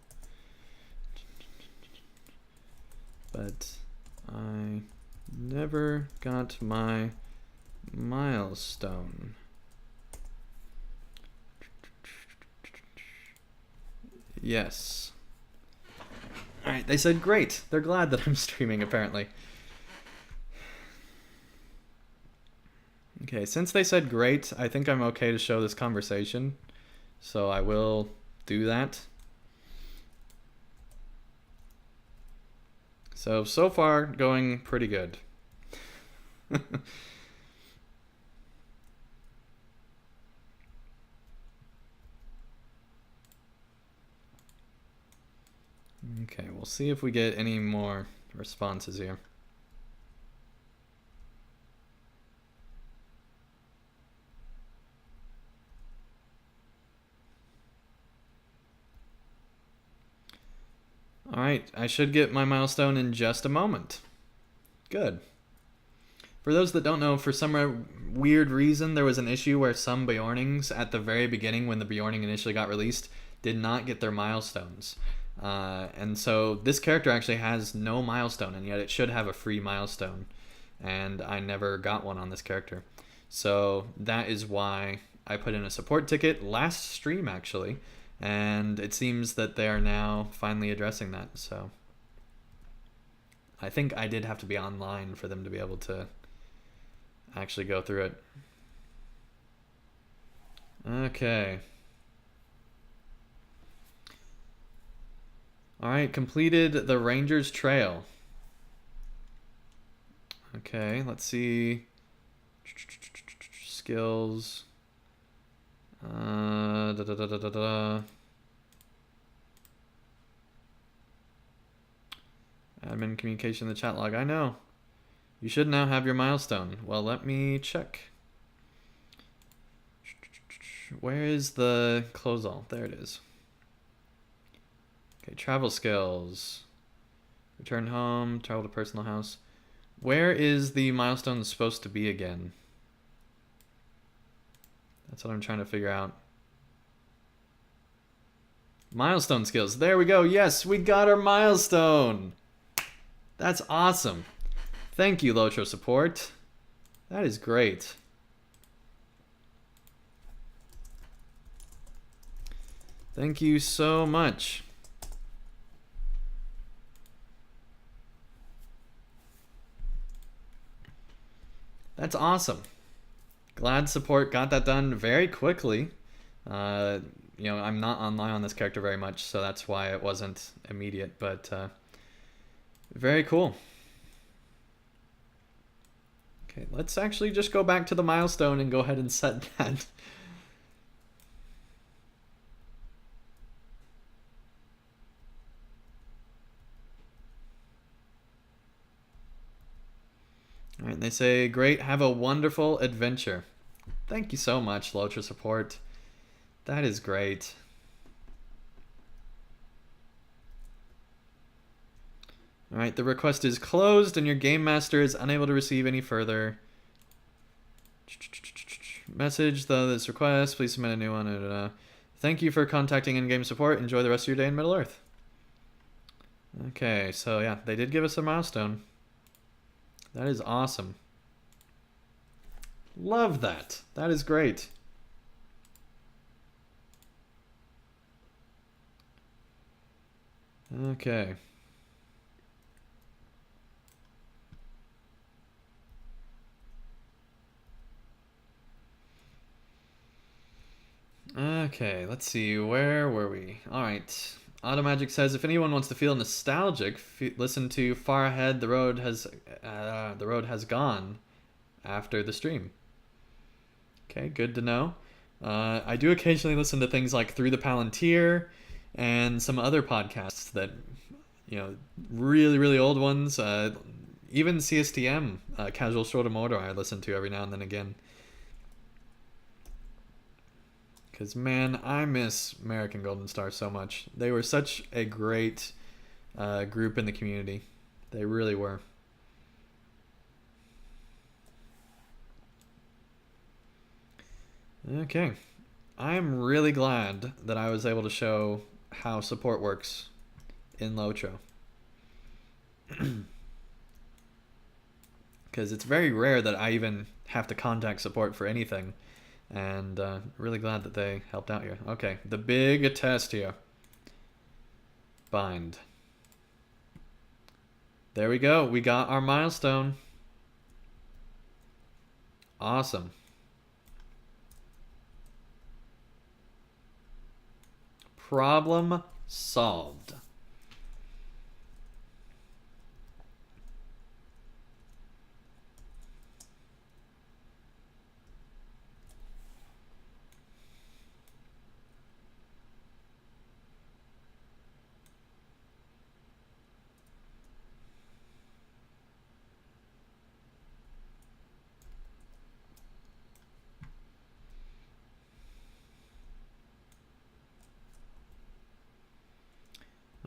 But I never got my milestone. Yes. Alright, they said great. They're glad that I'm streaming, apparently. Okay, since they said great, I think I'm okay to show this conversation. So I will do that. So far, going pretty good. Okay, we'll see if we get any more responses here. Alright, I should get my milestone in just a moment. Good. For those that don't know, for some weird reason, there was an issue where some Beornings at the very beginning, when the Beorning initially got released, did not get their milestones. And so this character actually has no milestone, and yet it should have a free milestone. And I never got one on this character. So that is why I put in a support ticket last stream actually, and it seems that they are now finally addressing that. So I think I did have to be online for them to be able to actually go through it. Okay. Alright, completed the Ranger's Trail. Okay, let's see. Skills. Admin communication in the chat log. I know. You should now have your milestone. Well, let me check. Where is the close all? There it is. Okay, travel skills. Return home, travel to personal house. Where is the milestone supposed to be again? That's what I'm trying to figure out. Milestone skills. There we go. Yes, we got our milestone. That's awesome. Thank you, LOTRO support. That is great. Thank you so much. That's awesome. Glad support got that done very quickly. You know, I'm not online on this character very much, so that's why it wasn't immediate, but very cool. Okay, let's actually just go back to the milestone and go ahead and set that. All right, they say, great, have a wonderful adventure. Thank you so much, LOTRO support. That is great. All right, the request is closed and your game master is unable to receive any further message. Though this request, please submit a new one. Thank you for contacting in-game support. Enjoy the rest of your day in Middle-earth. Okay, so yeah, they did give us a milestone. That is awesome. Love that. That is great. Okay. Okay, let's see. Where were we? All right. Automagic says, if anyone wants to feel nostalgic, listen to Far Ahead. The road has gone after the stream. Okay, good to know. I do occasionally listen to things like Through the Palantir and some other podcasts that, you know, really, really old ones. Even CSTM, Casual Stroll to Mordor, I listen to every now and then again. Because, man, I miss American Golden Star so much. They were such a great group in the community. They really were. Okay. I am really glad that I was able to show how support works in LOTRO. Because it's very rare that I even have to contact support for anything. And really glad that they helped out here. Okay, the big test here. Bind. There we go. We got our milestone. Awesome. Problem solved.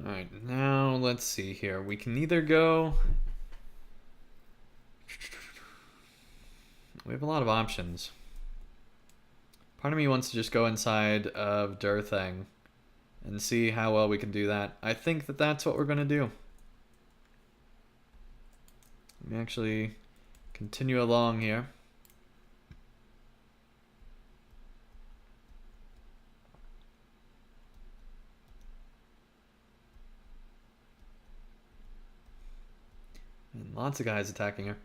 Alright, now let's see here. We can either go... We have a lot of options. Part of me wants to just go inside of Durthang and see how well we can do that. I think that that's what we're going to do. Let me actually continue along here. And lots of guys attacking her.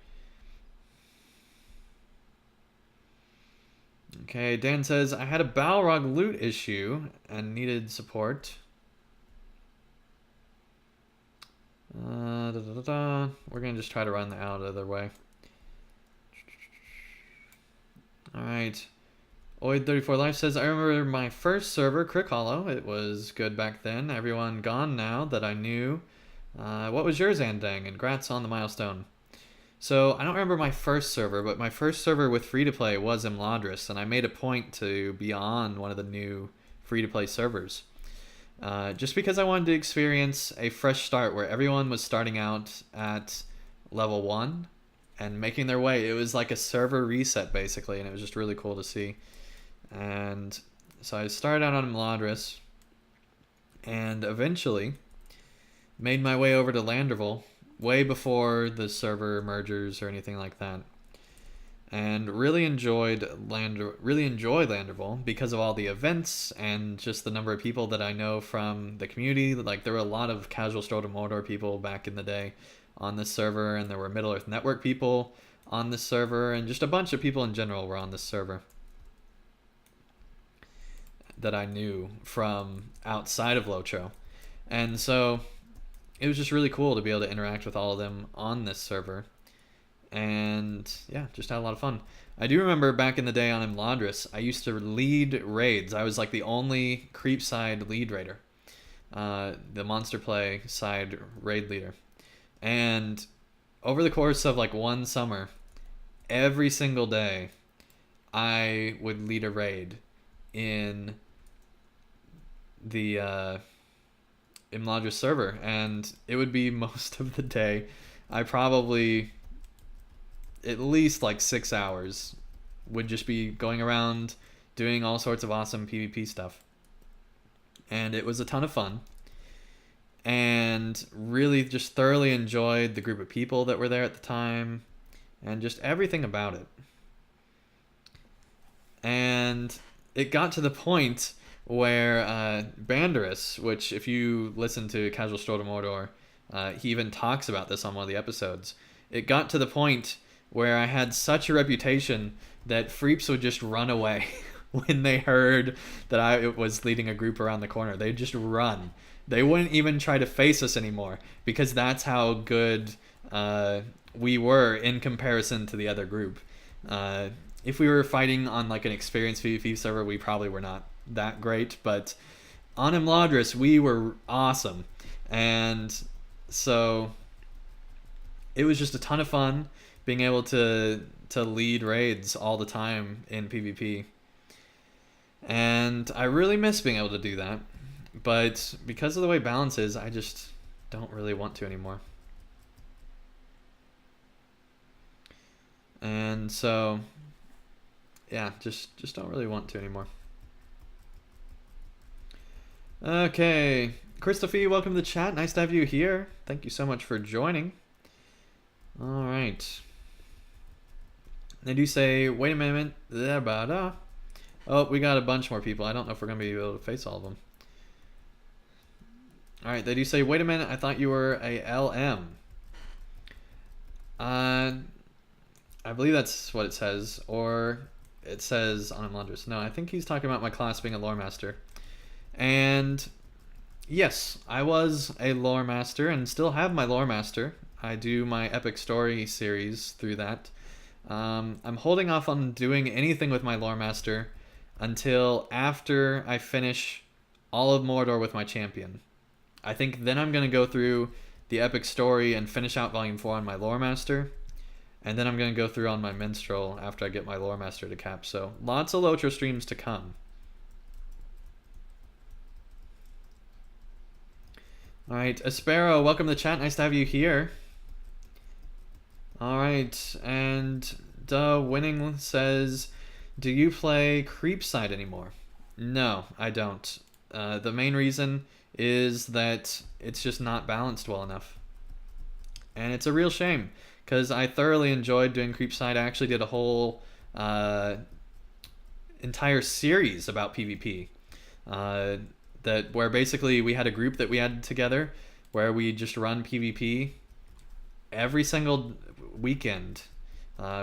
Okay, Dan says, I had a Balrog loot issue and needed support. We're going to just try to run out of their way. Alright. Oid34Life says, I remember my first server, Crick Hollow. It was good back then. Everyone gone now that I knew. What was yours, Andang? And congrats on the milestone. So, I don't remember my first server, but my first server with free-to-play was Imladris, and I made a point to be on one of the new free-to-play servers. Just because I wanted to experience a fresh start where everyone was starting out at level 1 and making their way. It was like a server reset, basically, and it was just really cool to see. And so I started out on Imladris, and eventually made my way over to Landerville, way before the server mergers or anything like that. And really enjoyed Landerville because of all the events and just the number of people that I know from the community. Like, there were a lot of casual Stroll to Mordor people back in the day on this server, and there were Middle-earth Network people on this server, and just a bunch of people in general were on this server that I knew from outside of LOTRO. And so it was just really cool to be able to interact with all of them on this server. And yeah, just had a lot of fun. I do remember back in the day on Imladris, I used to lead raids. I was like the only creep side lead raider, the monster play side raid leader. And over the course of like one summer, every single day, I would lead a raid in the Imladris server, and it would be most of the day. I probably at least like 6 hours would just be going around doing all sorts of awesome PvP stuff. And it was a ton of fun. And really just thoroughly enjoyed the group of people that were there at the time and just everything about it. And it got to the point where Banderas, which if you listen to Casual Stroll to Mordor, he even talks about this on one of the episodes. It got to the point where I had such a reputation that Freeps would just run away when they heard that I was leading a group around the corner. They'd just run. They wouldn't even try to face us anymore because that's how good we were in comparison to the other group. If we were fighting on like an experienced PvP server, we probably were not that great, but on Imladris, we were awesome. And so it was just a ton of fun being able to lead raids all the time in PvP. And I really miss being able to do that. But because of the way balance is, I just don't really want to anymore. And so, yeah, just don't really want to anymore. Okay, Christopher, welcome to the chat. Nice to have you here. Thank you so much for joining. All right. They do say, wait a minute. Oh, we got a bunch more people. I don't know if we're going to be able to face all of them. All right, they do say, wait a minute. I thought you were a LM. I believe that's what it says. Or it says on Imladris. No, I think he's talking about my class being a lore master. And yes, I was a lore master and still have my lore master. I do my epic story series through that. I'm holding off on doing anything with my lore master until after I finish all of Mordor with my champion. I think then I'm going to go through the epic story and finish out volume 4 on my lore master. And then I'm going to go through on my minstrel after I get my lore master to cap. So lots of LOTRO streams to come. Alright, Aspero, welcome to the chat. Nice to have you here. Alright, and Winning says, do you play Creepside anymore? No, I don't. The main reason is that it's just not balanced well enough. And it's a real shame, because I thoroughly enjoyed doing Creepside. I actually did a whole entire series about PvP. Where basically we had a group that we had together where we just run PvP every single weekend,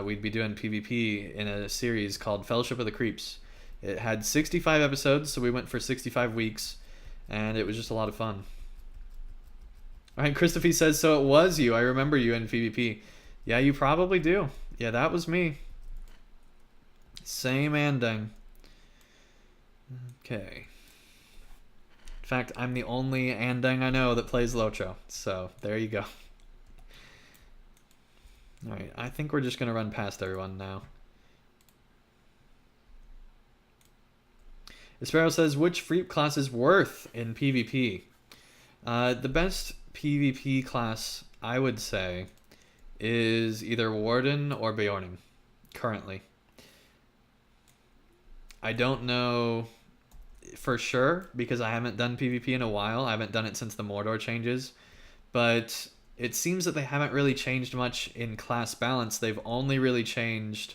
we'd be doing PvP in a series called Fellowship of the Creeps. It had 65 episodes, so we went for 65 weeks, and it was just a lot of fun. All right, Christophe says, so it was you. I remember you in PvP. Yeah, you probably do. Yeah, that was me. Same Andang. Okay. In fact, I'm the only Andang I know that plays LOTRO, so there you go. Alright, I think we're just going to run past everyone now. Sparrow says, which Freep class is worth in PvP? The best PvP class, I would say, is either Warden or Beorning, currently. I don't know for sure, because I haven't done PvP in a while. I haven't done it since the Mordor changes. But it seems that they haven't really changed much in class balance. They've only really changed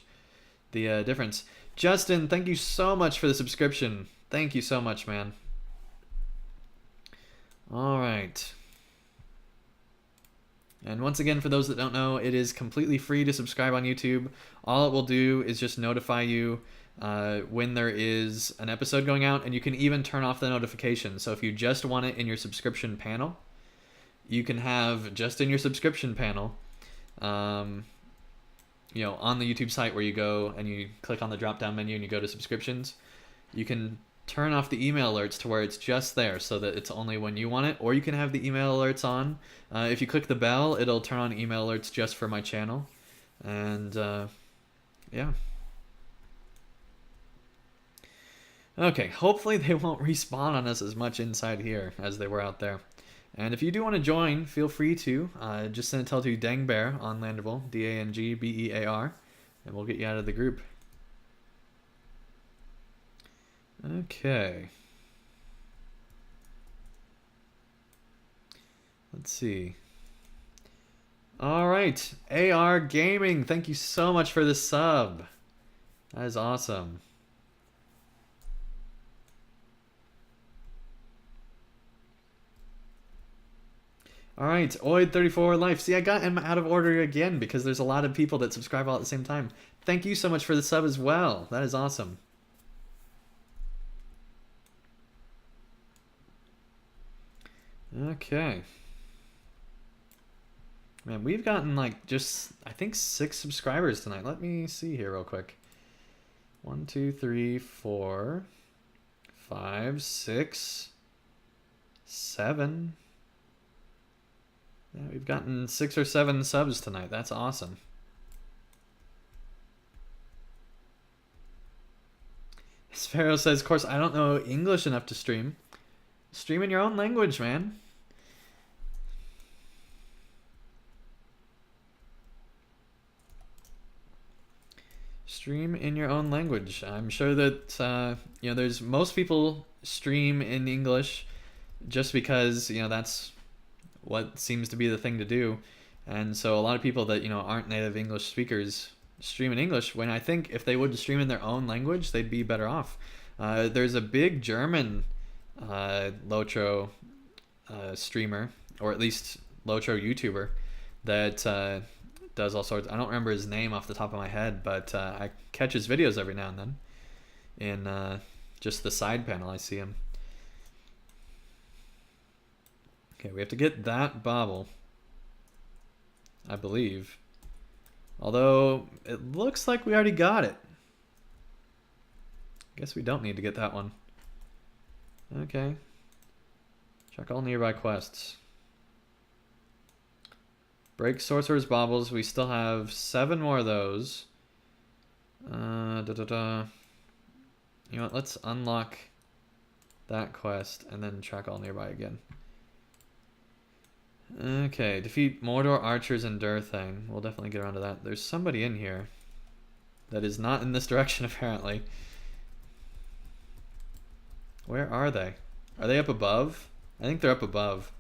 the difference. Justin, thank you so much for the subscription. Thank you so much, man. All right. And once again, for those that don't know, it is completely free to subscribe on YouTube. All it will do is just notify you when there is an episode going out, and you can even turn off the notification. So if you just want it in your subscription panel, you can have just in your subscription panel, you know, on the YouTube site where you go and you click on the drop-down menu and you go to subscriptions, you can turn off the email alerts to where it's just there so that it's only when you want it, or you can have the email alerts on. If you click the bell, it'll turn on email alerts just for my channel. And yeah. Okay, hopefully they won't respawn on us as much inside here as they were out there. And if you do want to join, feel free to. Just send a tell to Dangbear on Landerable, Dangbear, and we'll get you out of the group. Okay. Let's see. All right, AR Gaming, thank you so much for the sub. That is awesome. All right, Oid34 Life. See, I got him out of order again because there's a lot of people that subscribe all at the same time. Thank you so much for the sub as well. That is awesome. Okay. Man, we've gotten like just, I think 6 subscribers tonight. Let me see here real quick. 1, 2, 3, 4, 5, 6, 7. Yeah, we've gotten 6 or 7 subs tonight. That's awesome. Sparrow says, of course, I don't know English enough to stream. Stream in your own language, man. Stream in your own language. I'm sure that, you know, there's most people stream in English just because, you know, that's what seems to be the thing to do. And so a lot of people that, you know, aren't native English speakers stream in English, when I think if they would stream in their own language, they'd be better off. There's a big German LOTRO streamer, or at least LOTRO YouTuber, that does all sorts. I don't remember his name off the top of my head, but I catch his videos every now and then in just the side panel. I see him. Okay, we have to get that bauble, I believe. Although, it looks like we already got it. Guess we don't need to get that one. Okay. Check all nearby quests. Break Sorcerer's Baubles. We still have 7 more of those. You know what? Let's unlock that quest and then track all nearby again. Okay, defeat Mordor archers and Durthang. We'll definitely get around to that. There's somebody in here that is not in this direction, apparently. Where are they? Are they up above? I think they're up above.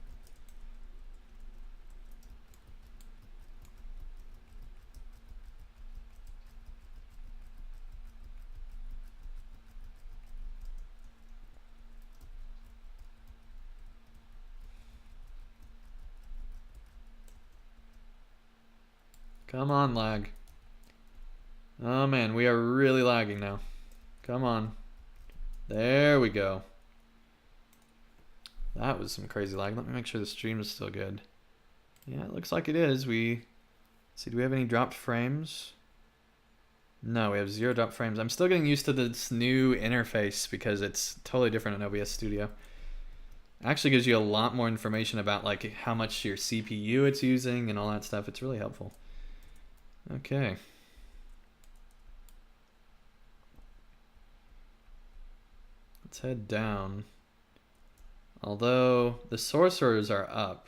Come on, lag. Oh man, we are really lagging now. Come on. There we go. That was some crazy lag. Let me make sure the stream is still good. Yeah, it looks like it is. Let's see, do we have any dropped frames? No, we have 0 dropped frames. I'm still getting used to this new interface because it's totally different in OBS Studio. It actually gives you a lot more information about like how much your CPU it's using and all that stuff. It's really helpful. Okay. Let's head down. Although the sorcerers are up.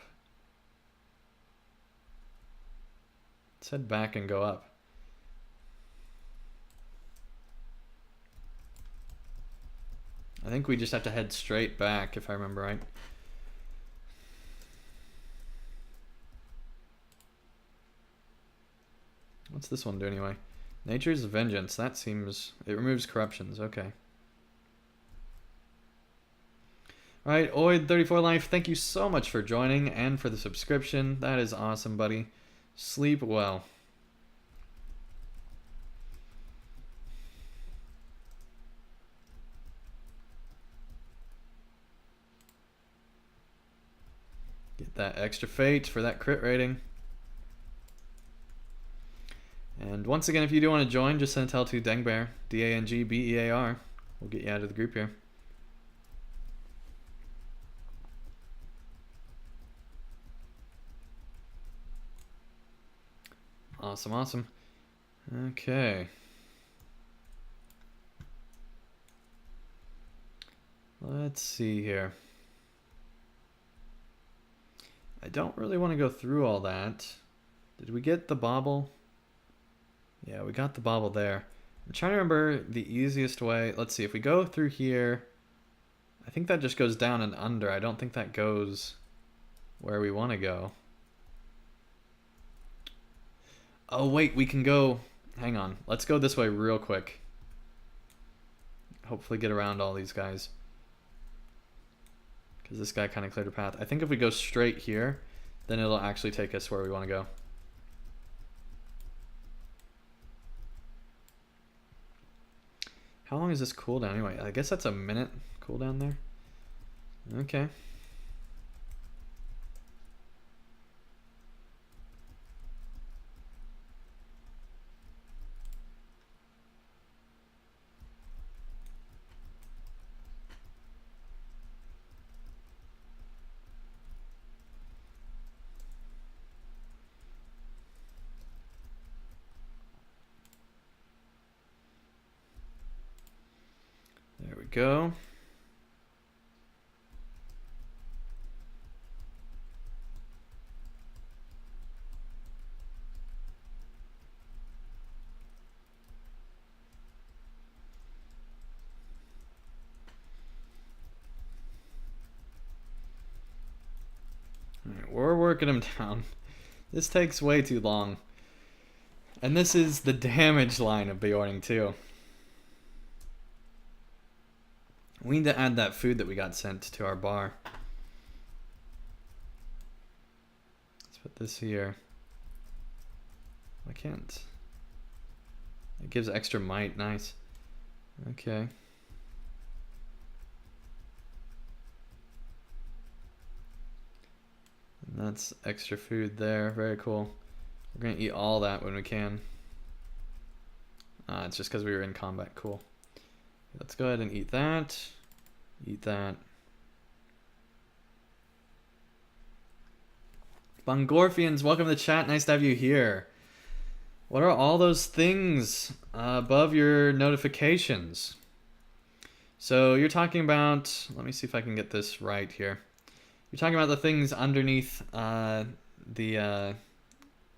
Let's head back and go up. I think we just have to head straight back if I remember right. What's this one do anyway? Nature's Vengeance. That seems... It removes corruptions. Okay. Alright, Oid34 Life, thank you so much for joining and for the subscription. That is awesome, buddy. Sleep well. Get that extra fate for that crit rating. And once again, if you do want to join, just send a tell to Dangbear, D-A-N-G-B-E-A-R. We'll get you out of the group here. Awesome, awesome. Okay. Let's see here. I don't really want to go through all that. Did we get the bauble? Yeah, we got the bauble there. I'm trying to remember the easiest way. Let's see, if we go through here, I think that just goes down and under. I don't think that goes where we want to go. Oh wait, we can go, hang on, let's go this way real quick. Hopefully get around all these guys. Because this guy kind of cleared a path. I think if we go straight here, then it'll actually take us where we want to go. How long is this cooldown anyway? I guess that's a minute cooldown there. Okay. There we go. Alright, we're working him down. This takes way too long. And this is the damage line of Beorning too. We need to add that food that we got sent to our bar. Let's put this here. I can't. It gives extra might. Nice. Okay. And that's extra food there. Very cool. We're going to eat all that when we can. It's just because we were in combat. Cool. Let's go ahead and eat that. Eat that. Bungorfians, welcome to the chat. Nice to have you here. What are all those things above your notifications? So you're talking about, let me see if I can get this right here. You're talking about the things underneath the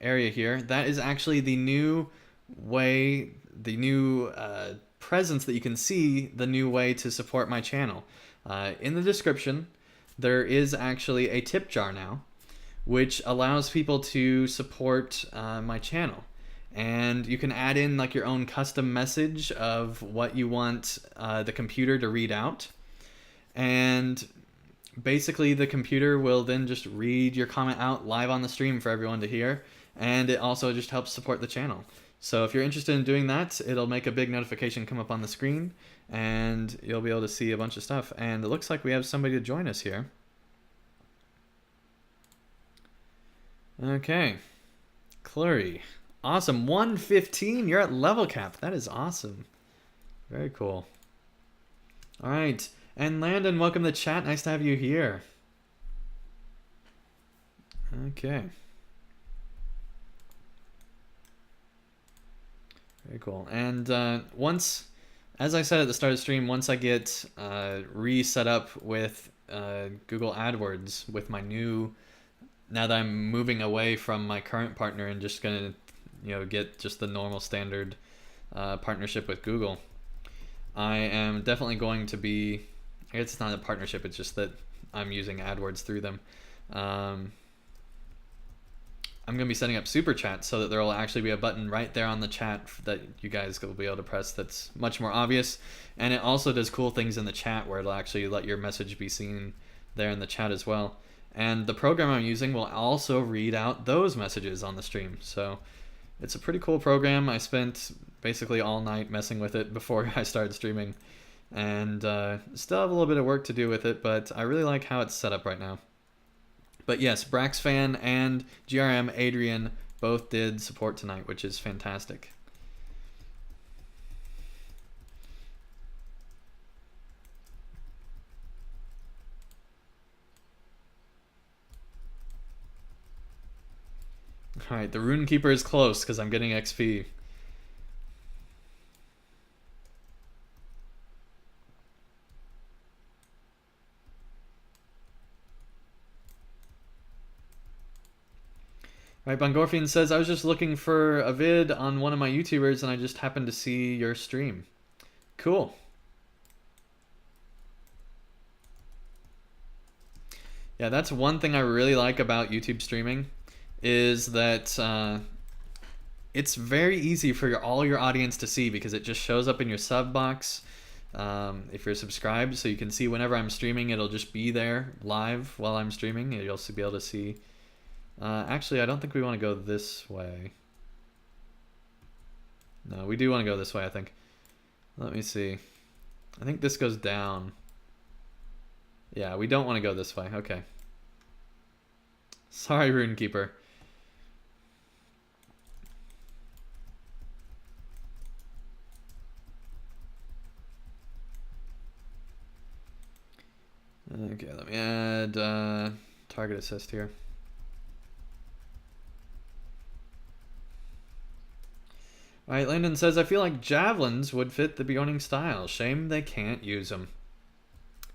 area here. That is actually the new way, the new presence that you can see, the new way to support my channel. In the description, there is actually a tip jar now, which allows people to support my channel. And you can add in like your own custom message of what you want the computer to read out. And basically the computer will then just read your comment out live on the stream for everyone to hear. and it also just helps support the channel. So if you're interested in doing that, it'll make a big notification come up on the screen, and you'll be able to see a bunch of stuff. And it looks like we have somebody to join us here. Okay. Clury. Awesome. 115. You're at level cap. That is awesome. Very cool. All right. And Landon, welcome to the chat. Nice to have you here. Okay. Very cool. And once, as I said at the start of the stream, once I get reset up with Google AdWords with my new, now that I'm moving away from my current partner and just gonna, get just the normal standard partnership with Google, I am definitely going to be, I guess it's not a partnership, it's just that I'm using AdWords through them. I'm going to be setting up super chat so that there will actually be a button right there on the chat that you guys will be able to press that's much more obvious. And it also does cool things in the chat where it'll actually let your message be seen there in the chat as well. And the program I'm using will also read out those messages on the stream. So it's a pretty cool program. I spent basically all night messing with it before I started streaming. And still have a little bit of work to do with it, but I really like how it's set up right now. But yes, Braxfan and GRM Adrian both did support tonight, which is fantastic. All right, the Rune Keeper is close because I'm getting XP. Right, Bongorfian says, I was just looking for a vid on one of my YouTubers and I just happened to see your stream. Cool. Yeah, that's one thing I really like about YouTube streaming is that it's very easy for all your audience to see because it just shows up in your sub box if you're subscribed, so you can see whenever I'm streaming, it'll just be there live while I'm streaming. You'll also be able to see. Actually, I don't think we want to go this way. No, we do want to go this way, I think. Let me see. I think this goes down. Yeah, we don't want to go this way. Okay. Sorry, Runekeeper. Okay, let me add target assist here. Alright, Landon says, I feel like javelins would fit the Beorning style. Shame they can't use them.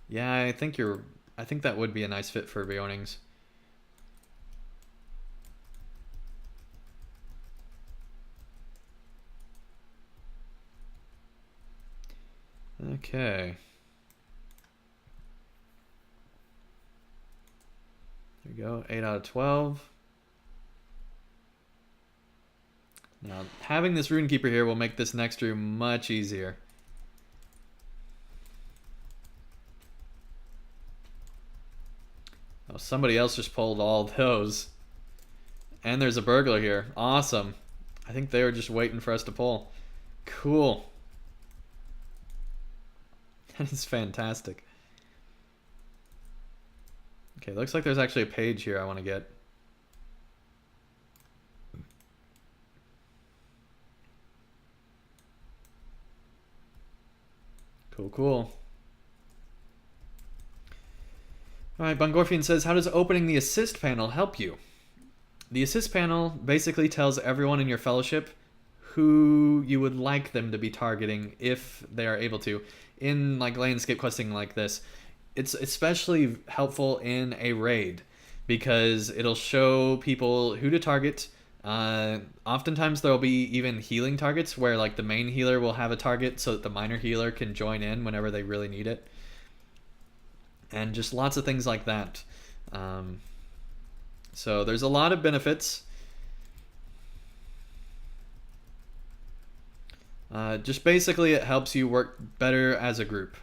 Yeah, I think that would be a nice fit for Beornings. Okay. There we go, 8 out of 12. Now, having this Runekeeper here will make this next room much easier. Oh, somebody else just pulled all those. And there's a burglar here. Awesome. I think they were just waiting for us to pull. Cool. That is fantastic. Okay, looks like there's actually a page here I want to get. Cool. Alright, Bongorfian says, how does opening the assist panel help you? The assist panel basically tells everyone in your fellowship who you would like them to be targeting if they are able to. In like landscape questing like this, it's especially helpful in a raid because it'll show people who to target. Oftentimes there'll be even healing targets where like the main healer will have a target so that the minor healer can join in whenever they really need it, and just lots of things like that. So there's a lot of benefits. Just basically it helps you work better as a group.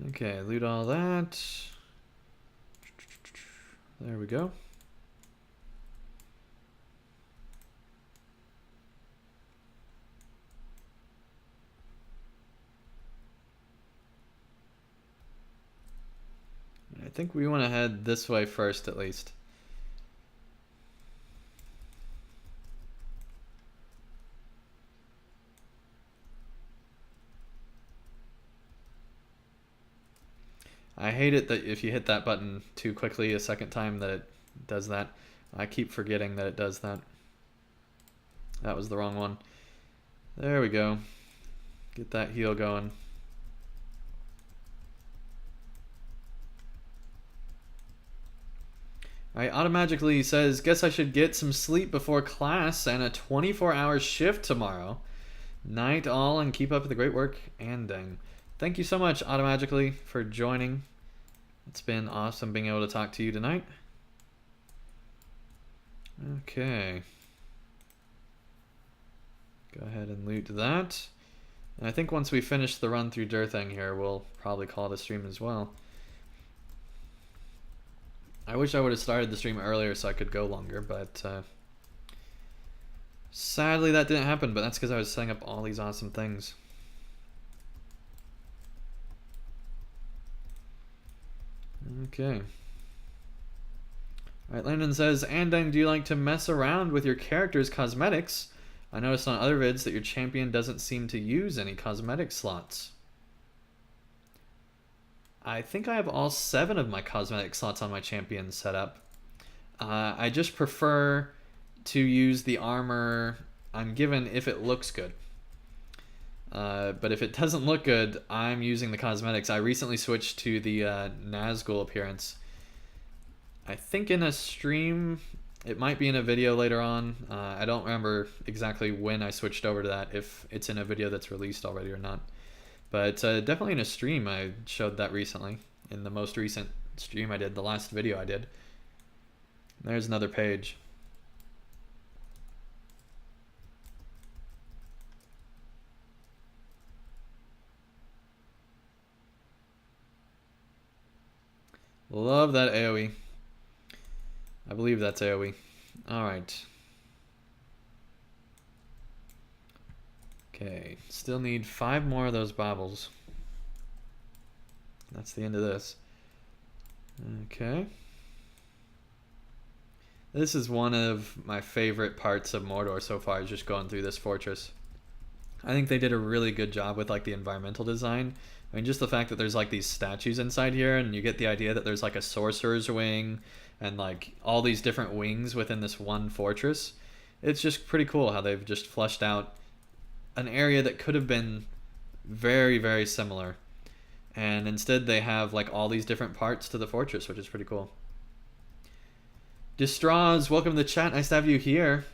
Okay, loot all that. There we go. I think we want to head this way first, at least. I hate it that if you hit that button too quickly a second time that it does that. I keep forgetting that it does that. That was the wrong one. There we go. Get that heal going. Alright, Automagically says, guess I should get some sleep before class and a 24-hour shift tomorrow. Night all and keep up the great work, Andang. Thank you so much, Automagically, for joining. It's been awesome being able to talk to you tonight. Okay. Go ahead and loot that. And I think once we finish the run through Durthang here, we'll probably call it a stream as well. I wish I would have started the stream earlier so I could go longer, but sadly that didn't happen, but that's because I was setting up all these awesome things. Okay. Alright, Landon says, Andang, do you like to mess around with your character's cosmetics? I noticed on other vids that your champion doesn't seem to use any cosmetic slots. I think I have all 7 of my cosmetic slots on my champion set up. I just prefer to use the armor I'm given if it looks good. But if it doesn't look good, I'm using the cosmetics. I recently switched to the Nazgul appearance. I think in a stream, it might be in a video later on. I don't remember exactly when I switched over to that, if it's in a video that's released already or not. But definitely in a stream, I showed that recently. In the most recent stream I did, the last video I did. There's another page. Love that AoE. I believe that's AoE. Alright. Okay, still need 5 more of those baubles. That's the end of this. Okay. This is one of my favorite parts of Mordor so far, is just going through this fortress. I think they did a really good job with like the environmental design. I mean, just the fact that there's like these statues inside here, and you get the idea that there's like a sorcerer's wing and like all these different wings within this one fortress. It's just pretty cool how they've just fleshed out an area that could have been very, very similar. And instead they have like all these different parts to the fortress, which is pretty cool. Distraws, welcome to the chat. Nice to have you here.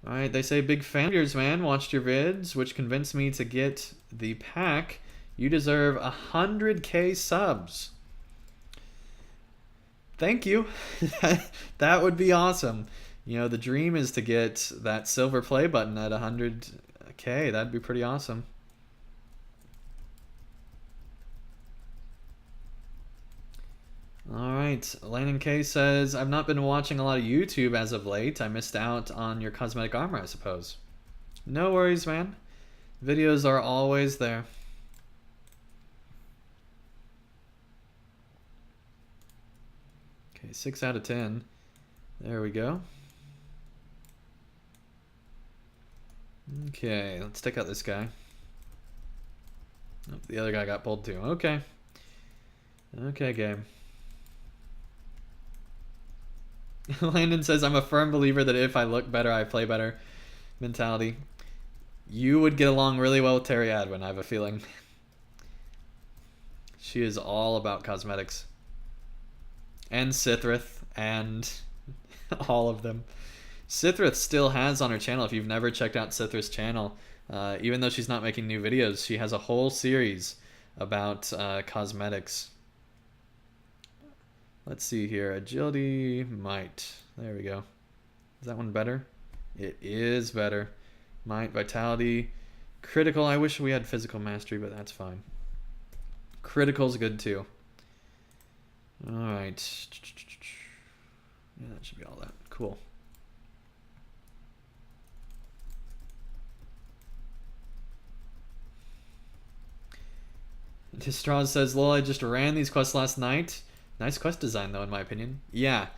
Alright, they say, big fan of yours, man. Watched your vids, which convinced me to get the pack. You deserve 100k subs. Thank you. That would be awesome. You know, the dream is to get that silver play button at 100k. That'd be pretty awesome. Alright, Landon K says, I've not been watching a lot of YouTube as of late. I missed out on your cosmetic armor, I suppose. No worries, man. Videos are always there. Okay, 6 out of 10. There we go. Okay, let's take out this guy. Oh, the other guy got pulled too. Okay. Okay, game. Landon says, I'm a firm believer that if I look better, I play better mentality. You would get along really well with Terry Adwin, I have a feeling. She is all about cosmetics. And Sithrith, and all of them. Sithrith still has on her channel, if you've never checked out Sithrith's channel, even though she's not making new videos, she has a whole series about cosmetics. Let's see here. Agility, might. There we go. Is that one better? It is better. Might, vitality, critical. I wish we had physical mastery, but that's fine. Critical's good too. Alright. Yeah, that should be all that. Cool. Distraws says, lol, I just ran these quests last night. Nice quest design, though, in my opinion. Yeah,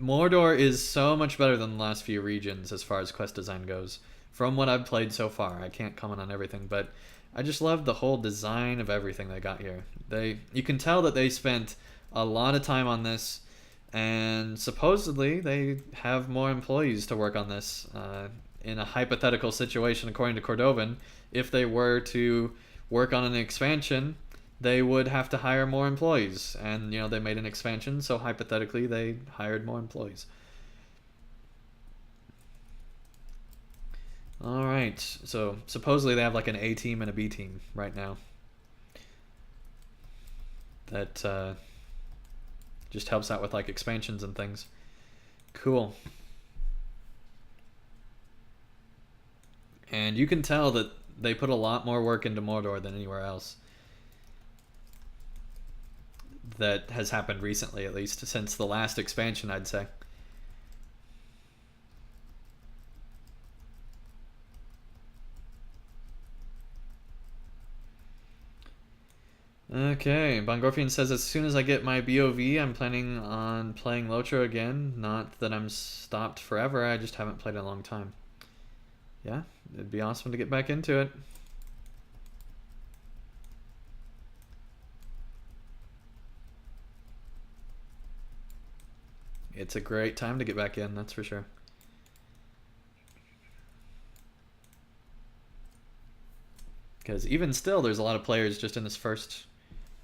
Mordor is so much better than the last few regions as far as quest design goes. From what I've played so far, I can't comment on everything, but I just love the whole design of everything they got here. You can tell that they spent a lot of time on this, and supposedly they have more employees to work on this. In a hypothetical situation, according to Cordovan, if they were to work on an expansion, they would have to hire more employees, and they made an expansion, so hypothetically they hired more employees. All right, so supposedly they have like an A team and a B team right now that just helps out with like expansions and things. Cool. And you can tell that they put a lot more work into Mordor than anywhere else. That has happened recently, at least since the last expansion, I'd say. Okay, Bongorfian says, as soon as I get my BOV, I'm planning on playing LOTRO again. Not that I'm stopped forever, I just haven't played in a long time. Yeah, it'd be awesome to get back into it. It's a great time to get back in, that's for sure. Because even still, there's a lot of players just in this first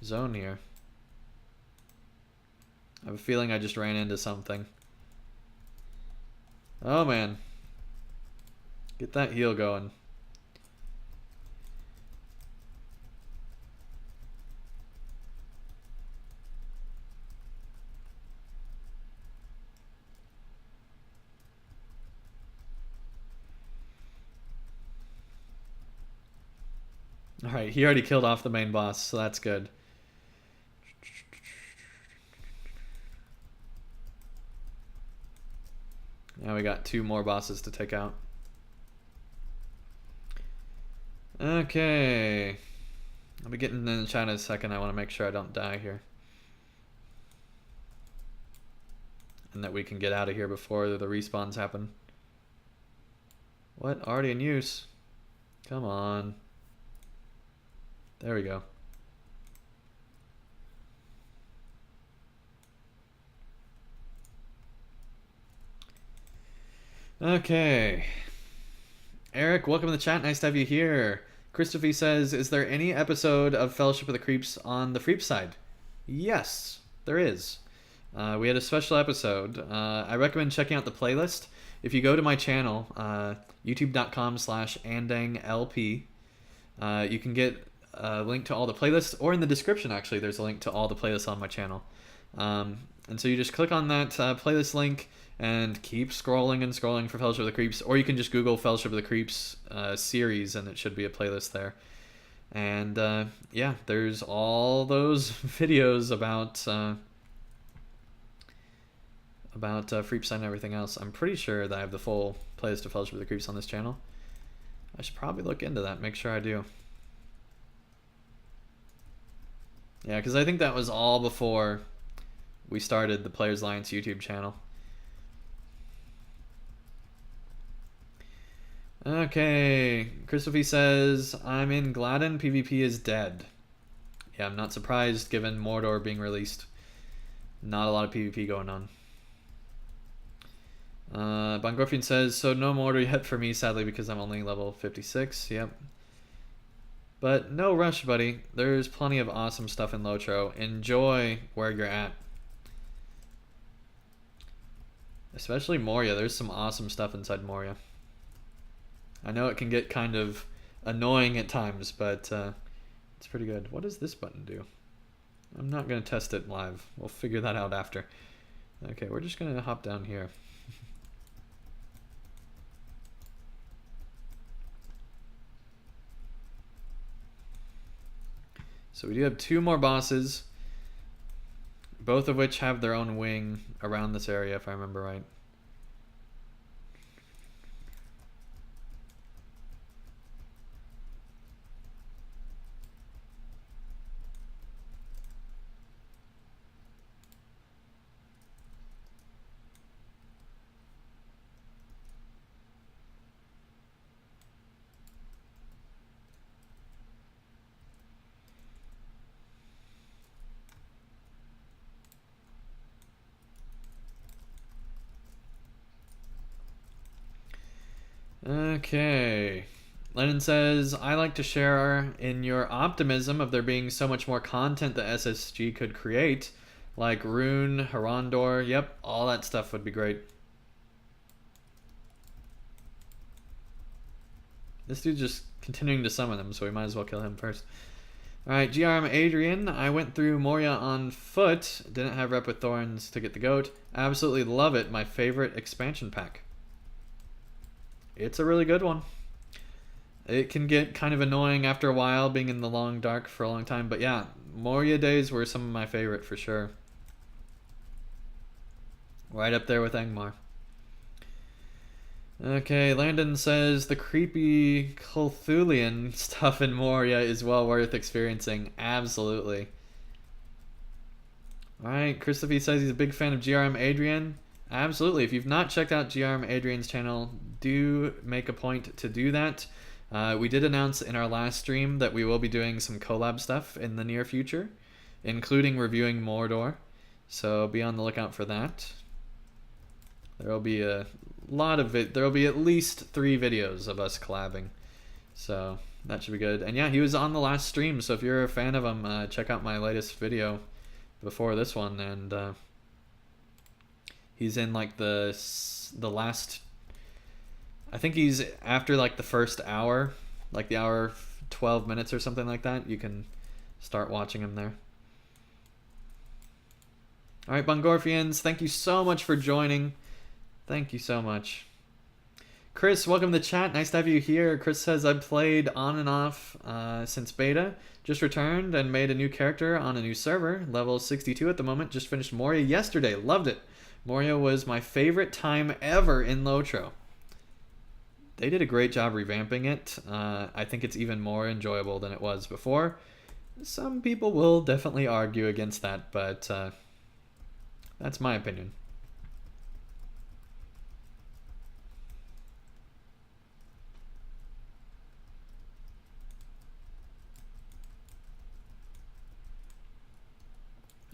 zone here. I have a feeling I just ran into something. Oh man. Get that heal going. Alright, he already killed off the main boss, so that's good. Now we got 2 more bosses to take out. Okay. I'll be getting in the chat in a second. I want to make sure I don't die here. And that we can get out of here before the respawns happen. What? Already in use? Come on. There we go. Okay. Eric, welcome to the chat. Nice to have you here. Christopher says, is there any episode of Fellowship of the Creeps on the Freep side? Yes, there is. We had a special episode. I recommend checking out the playlist. If you go to my channel, youtube.com/AndangLP, you can get a link to all the playlists, or in the description, actually, there's a link to all the playlists on my channel. And so you just click on that playlist link and keep scrolling and scrolling for Fellowship of the Creeps, or you can just Google Fellowship of the Creeps series, and it should be a playlist there. And yeah, there's all those videos about Freepside and everything else. I'm pretty sure that I have the full playlist of Fellowship of the Creeps on this channel. I should probably look into that, make sure I do. Yeah, because I think that was all before we started the Players Alliance YouTube channel. Okay, Christopher says, I'm in Gladden, PvP is dead. Yeah, I'm not surprised given Mordor being released. Not a lot of PvP going on. Bongorfian says, so no Mordor yet for me, sadly, because I'm only level 56. Yep. But no rush, buddy. There's plenty of awesome stuff in LOTRO. Enjoy where you're at. Especially Moria. There's some awesome stuff inside Moria. I know it can get kind of annoying at times, but it's pretty good. What does this button do? I'm not going to test it live. We'll figure that out after. Okay, we're just going to hop down here. So we do have 2 more bosses, both of which have their own wing around this area, if I remember right. Okay. Lennon says, I like to share in your optimism of there being so much more content that SSG could create, like Rune, Harondor, yep, all that stuff would be great. This dude's just continuing to summon them, so we might as well kill him first. Alright, GRM Adrian, I went through Moria on foot, didn't have Rep with Thorns to get the goat. Absolutely love it, my favorite expansion pack. It's a really good one. It can get kind of annoying after a while being in the long dark for a long time, but yeah, Moria days were some of my favorite for sure. Right up there with Angmar. Okay, Landon says the creepy Cthulhian stuff in Moria is well worth experiencing. Absolutely. Alright, Christophe says he's a big fan of GRM Adrian. Absolutely. If you've not checked out GRM Adrian's channel, do make a point to do that. We did announce in our last stream that we will be doing some collab stuff in the near future, including reviewing Mordor. So be on the lookout for that. There will be a lot of it. There will be at least 3 videos of us collabing. So that should be good. And yeah, he was on the last stream. So if you're a fan of him, check out my latest video before this one. And he's in like the last, I think he's after like the first hour, like the hour 12 minutes or something like that. You can start watching him there. All right, Bungorfians, thank you so much for joining. Thank you so much. Chris, welcome to the chat. Nice to have you here. Chris says, I've played on and off since beta. Just returned and made a new character on a new server. Level 62 at the moment. Just finished Moria yesterday. Loved it. Moria was my favorite time ever in LOTRO. They did a great job revamping it. I think it's even more enjoyable than it was before. Some people will definitely argue against that, but that's my opinion.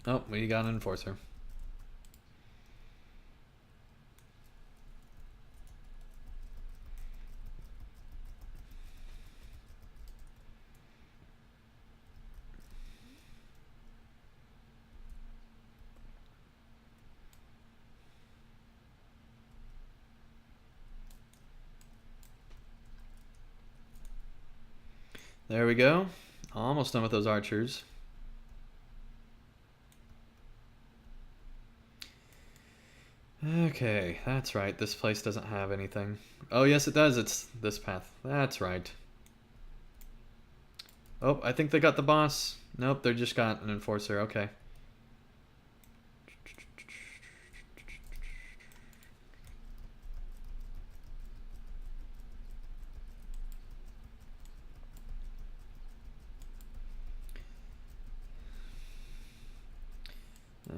Oh, we got an enforcer. There we go. Almost done with those archers. Okay, that's right. This place doesn't have anything. Oh, yes, it does. It's this path. That's right. Oh, I think they got the boss. Nope, they just got an enforcer. Okay.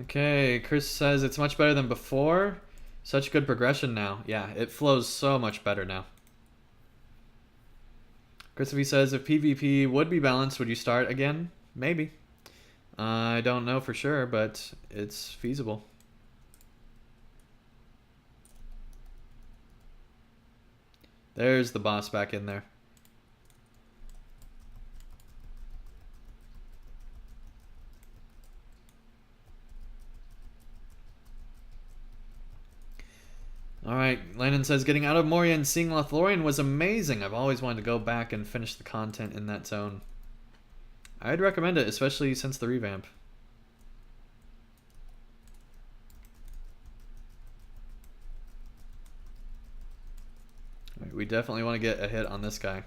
Okay, Chris says it's much better than before. Such good progression now. Yeah, it flows so much better now. Christopher says if PvP would be balanced, would you start again? Maybe. I don't know for sure, but it's feasible. There's the boss back in there. Alright, Landon says, getting out of Moria and seeing Lothlorien was amazing. I've always wanted to go back and finish the content in that zone. I'd recommend it, especially since the revamp. Right, we definitely want to get a hit on this guy.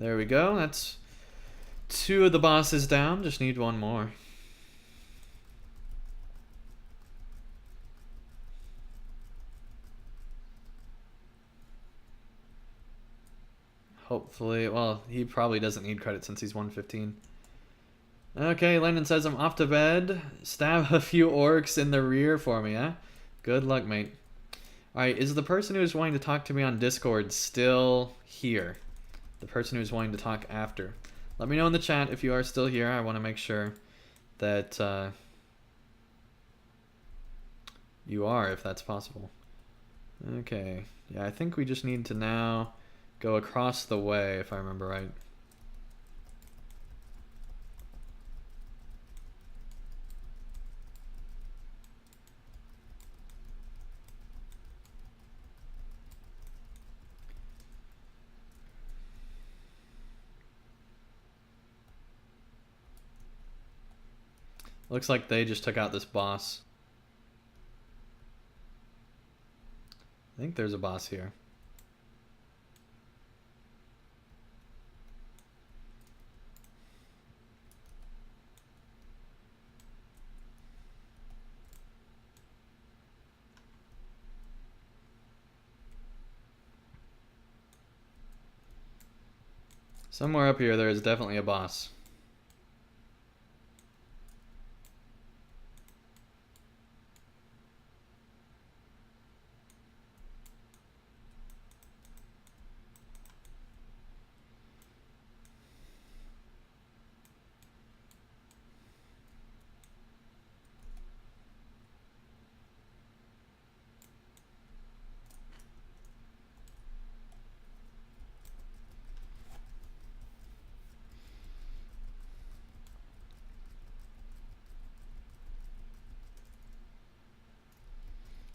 There we go. That's 2 of the bosses down. Just need 1 more. Hopefully, well, he probably doesn't need credit since he's 115. Okay, Landon says I'm off to bed. Stab a few orcs in the rear for me, huh? Good luck, mate. Alright, is the person who's wanting to talk to me on Discord still here? The person who's wanting to talk after. Let me know in the chat if you are still here. I want to make sure that you are, if that's possible. Okay. Yeah, I think we just need to now go across the way, if I remember right. Looks like they just took out this boss. I think there's a boss here. Somewhere up here there is definitely a boss.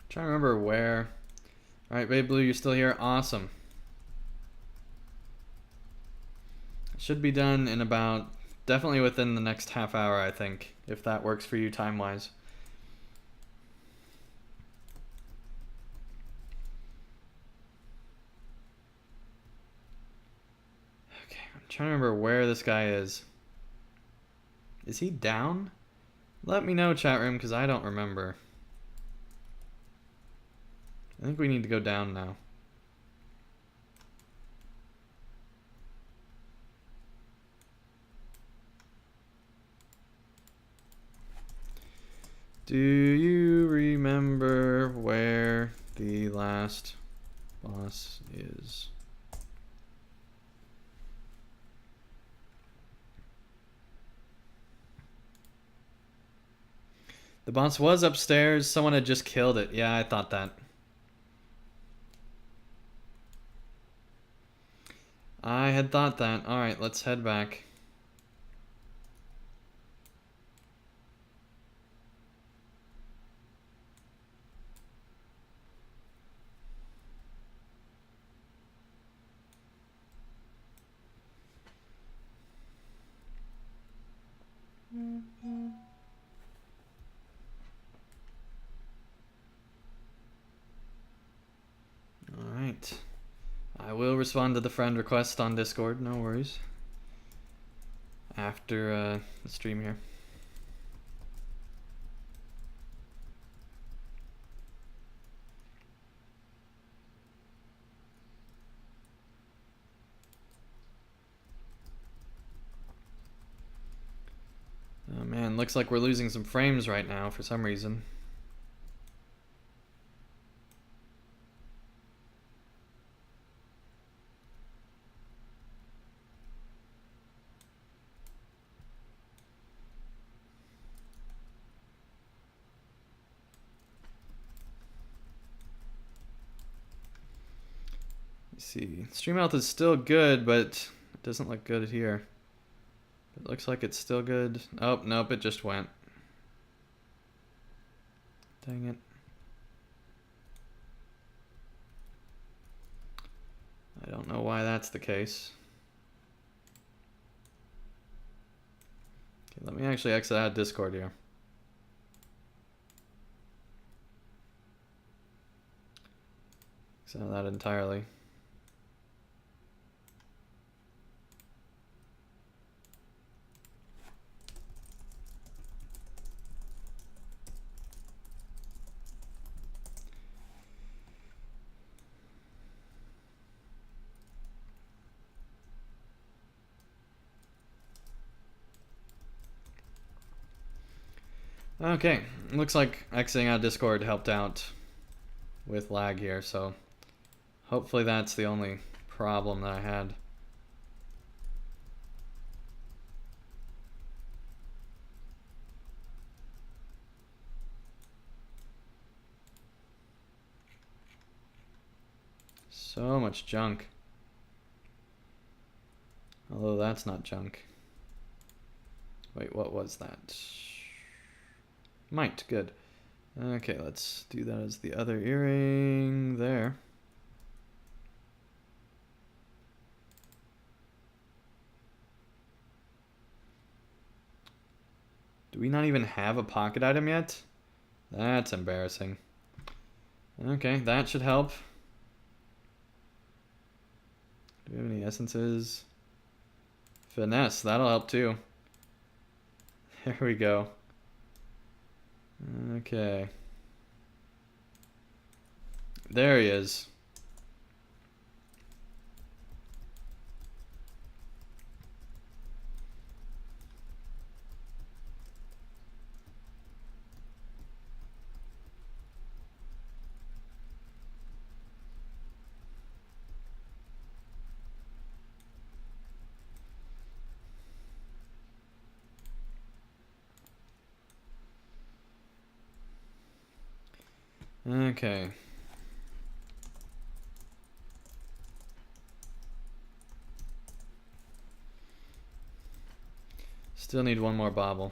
Trying to remember where. Alright, Babe Blue, you're still here. Awesome. Should be done in about, definitely within the next half hour, I think, if that works for you time-wise. Okay, I'm trying to remember where this guy is. Is he down? Let me know, chat room, because I don't remember. I think we need to go down now. Do you remember where the last boss is? The boss was upstairs. Someone had just killed it. Yeah, I thought that. I had thought that. Alright, let's head back. Alright. I will respond to the friend request on Discord, no worries. After the stream here. Oh man, looks like we're losing some frames right now for some reason. See, stream health is still good, but it doesn't look good here. It looks like it's still good. Oh, nope, it just went. Dang it. I don't know why that's the case. Okay, let me actually exit out of Discord here. Exit out of that entirely. Okay, looks like exiting out of Discord helped out with lag here, so hopefully that's the only problem that I had. So much junk. Although that's not junk. Wait, what was that? Might, good. Okay, let's do that as the other earring there. Do we not even have a pocket item yet? That's embarrassing. Okay, that should help. Do we have any essences? Finesse, that'll help too. There we go. Okay. There he is. Okay. Still need one more bauble.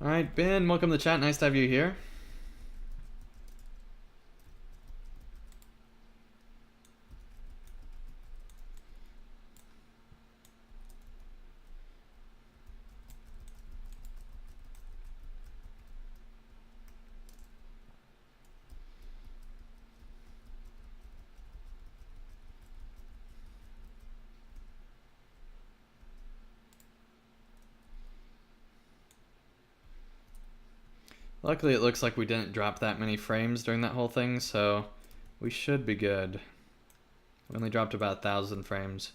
Alright, Ben, welcome to the chat. Nice to have you here. Luckily, it looks like we didn't drop that many frames during that whole thing, so we should be good. We only dropped about 1,000 frames,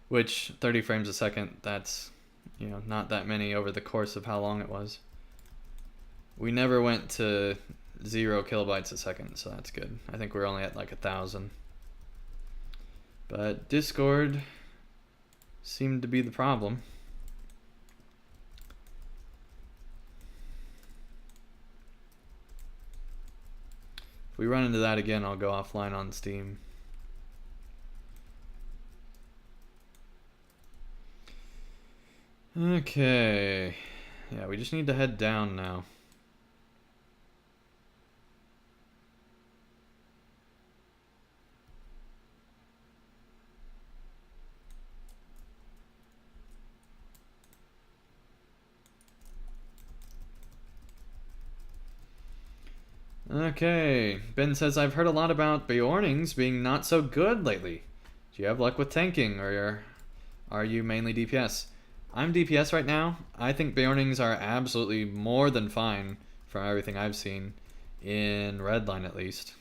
which 30 frames a second, that's, you know, not that many over the course of how long it was. We never went to 0 kilobytes a second, so that's good. I think we're only at like 1,000. But Discord seemed to be the problem. If we run into that again, I'll go offline on Steam. Okay. Yeah, we just need to head down now. Okay, Ben says, I've heard a lot about Beornings being not so good lately. Do you have luck with tanking, or are you mainly DPS? I'm DPS right now. I think Beornings are absolutely more than fine from everything I've seen, in Redline at least.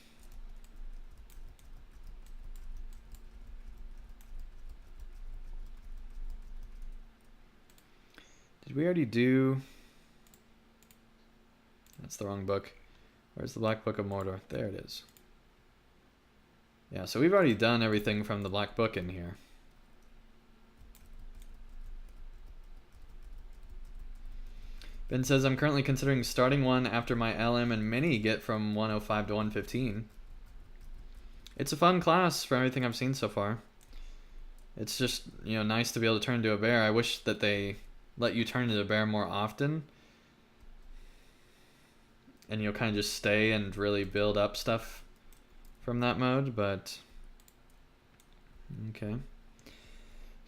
Did we already do... That's the wrong book. Where's the Black Book of Mordor? There it is. Yeah, so we've already done everything from the Black Book in here. Ben says, I'm currently considering starting one after my LM and Mini get from 105 to 115. It's a fun class for everything I've seen so far. It's just, you know, nice to be able to turn into a bear. I wish that they let you turn into a bear more often. And you'll kind of just stay and really build up stuff from that mode, but okay.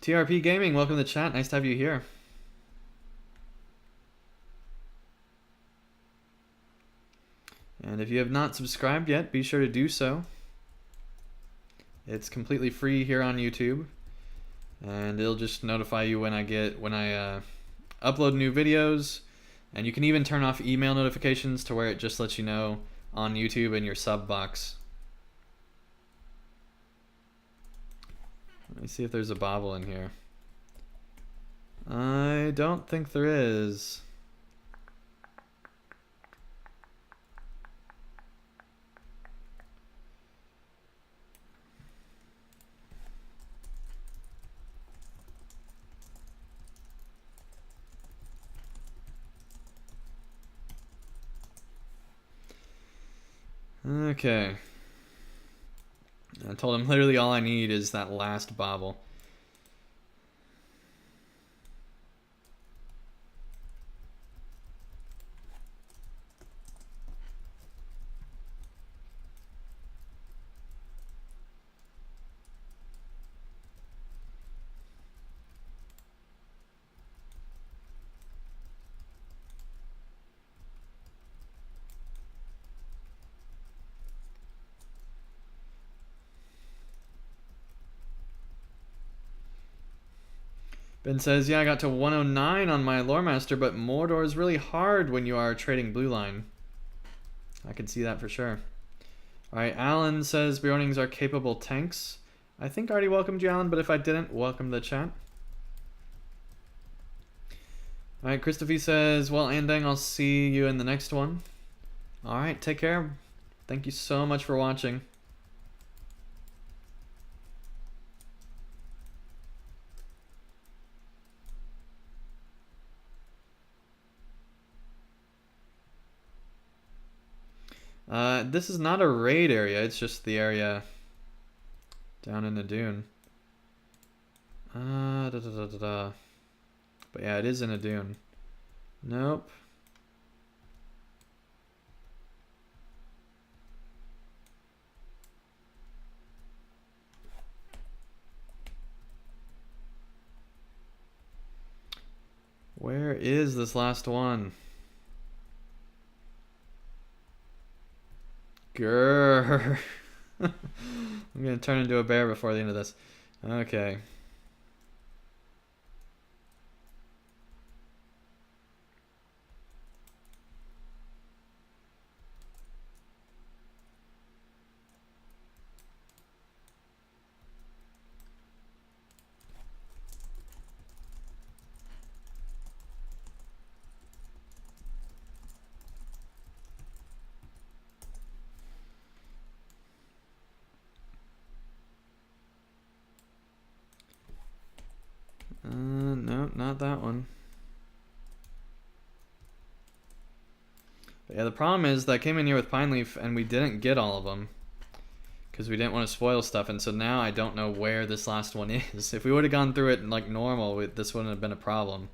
TRP Gaming, welcome to the chat. Nice to have you here. And if you have not subscribed yet, be sure to do so. It's completely free here on YouTube, and it'll just notify you when I upload new videos. And you can even turn off email notifications to where it just lets you know on YouTube in your sub box. Let me see if there's a bauble in here. I don't think there is. Okay. I told him literally all I need is that last bauble. Ben says, yeah, I got to 109 on my Lore Master, but Mordor is really hard when you are trading blue line. I can see that for sure. Alright, Alan says Beornings are capable tanks. I think I already welcomed you, Alan, but if I didn't, welcome to the chat. Alright, Christophe says, well, Andang, I'll see you in the next one. Alright, take care. Thank you so much for watching. This is not a raid area, it's just the area down in Udûn. But yeah, it is in Udûn. Nope. Where is this last one? Grrr. I'm gonna turn into a bear before the end of this. Okay. No, not that one. But yeah, the problem is that I came in here with Pine Leaf and we didn't get all of them because we didn't want to spoil stuff, and so now I don't know where this last one is. If we would have gone through it like normal, this wouldn't have been a problem.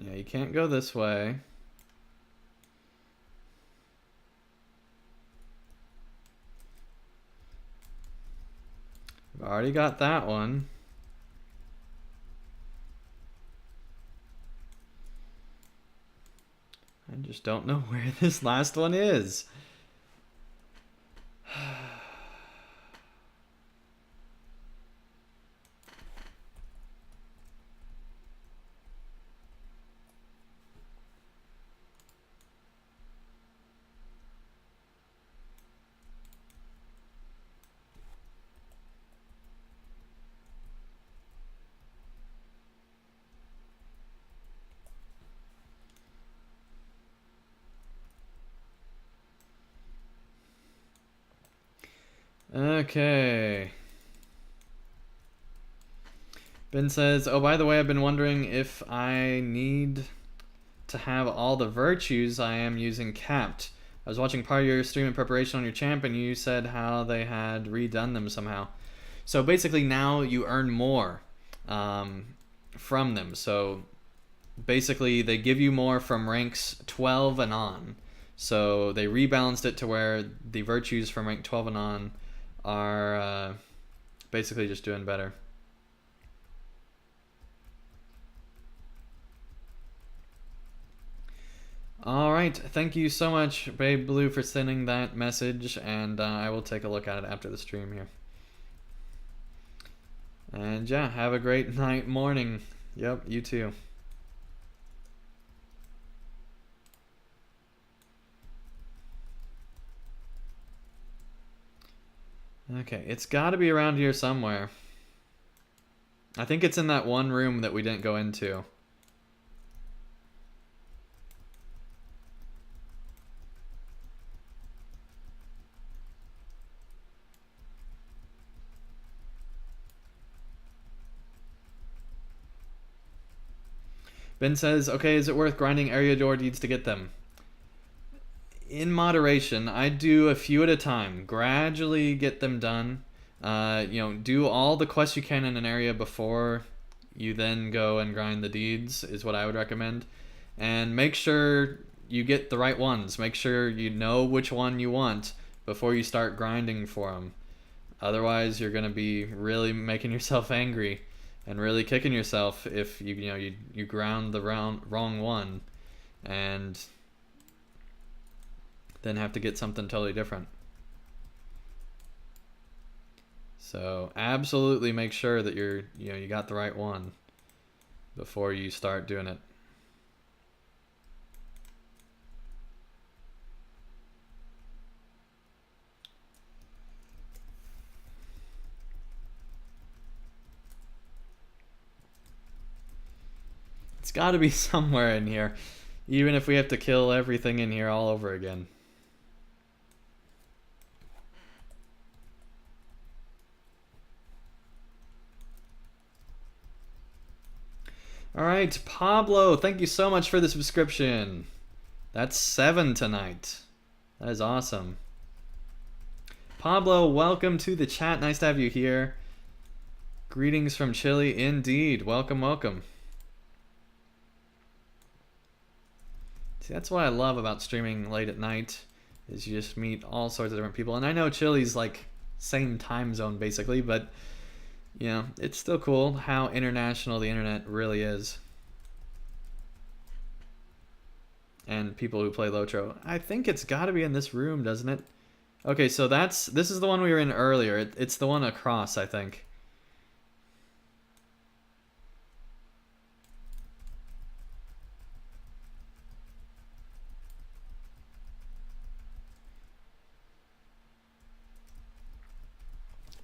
Yeah, you can't go this way. I've already got that one. I just don't know where this last one is. Okay. Ben says, oh, by the way, I've been wondering if I need to have all the virtues I am using capped. I was watching part of your stream in preparation on your champ, and you said how they had redone them somehow. So basically now you earn more from them. So basically they give you more from ranks 12 and on. So they rebalanced it to where the virtues from rank 12 and on are basically just doing better. All right, thank you so much, Babe Blue, for sending that message, and I will take a look at it after the stream here. And yeah, have a great night, morning. Yep, you too. Okay, it's got to be around here somewhere. I think it's in that one room that we didn't go into. Ben says, okay, is it worth grinding area door deeds to get them? In moderation. I do a few at a time. Gradually get them done. Do all the quests you can in an area before you then go and grind the deeds is what I would recommend. And make sure you get the right ones. Make sure you know which one you want before you start grinding for them. Otherwise, you're going to be really making yourself angry and really kicking yourself if you ground the wrong one and then have to get something totally different. So absolutely make sure that you got the right one before you start doing it. It's got to be somewhere in here, even if we have to kill everything in here all over again. All right, Pablo, thank you so much for the subscription. That's 7 tonight. That is awesome. Pablo, welcome to the chat. Nice to have you here. Greetings from Chile, indeed. Welcome, welcome. See, that's what I love about streaming late at night, is you just meet all sorts of different people. And I know Chile's like same time zone basically, but it's still cool how international the internet really is. And people who play LOTRO. I think it's got to be in this room, doesn't it? Okay, so this is the one we were in earlier. It's the one across, I think.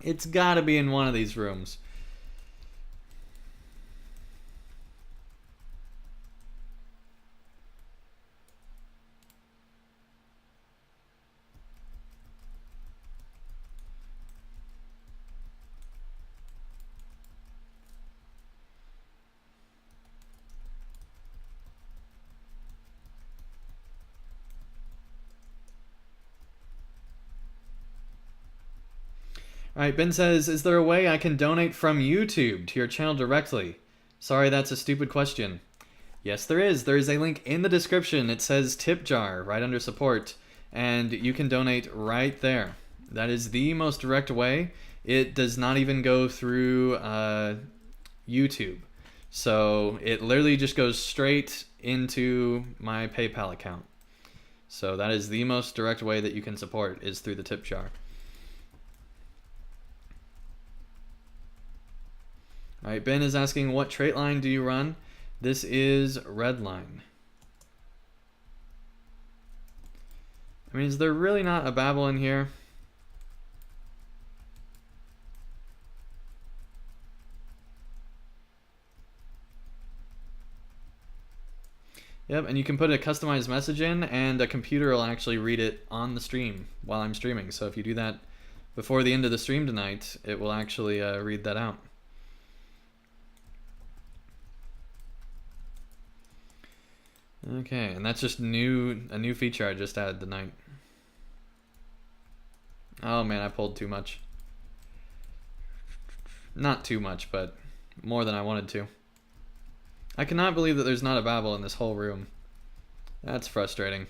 It's got to be in one of these rooms. Alright, Ben says, is there a way I can donate from YouTube to your channel directly? Sorry, that's a stupid question. Yes, there is. There is a link in the description. It says tip jar right under support, and you can donate right there. That is the most direct way. It does not even go through YouTube. So it literally just goes straight into my PayPal account. So that is the most direct way that you can support, is through the tip jar. Alright, Ben is asking, what trait line do you run? This is red line. I mean, is there really not a babble in here? Yep, and you can put a customized message in, and a computer will actually read it on the stream while I'm streaming. So if you do that before the end of the stream tonight, it will actually read that out. Okay, and that's just a new feature I just added tonight. Oh man, I pulled too much. Not too much, but more than I wanted to. I cannot believe that there's not a bauble in this whole room. That's frustrating.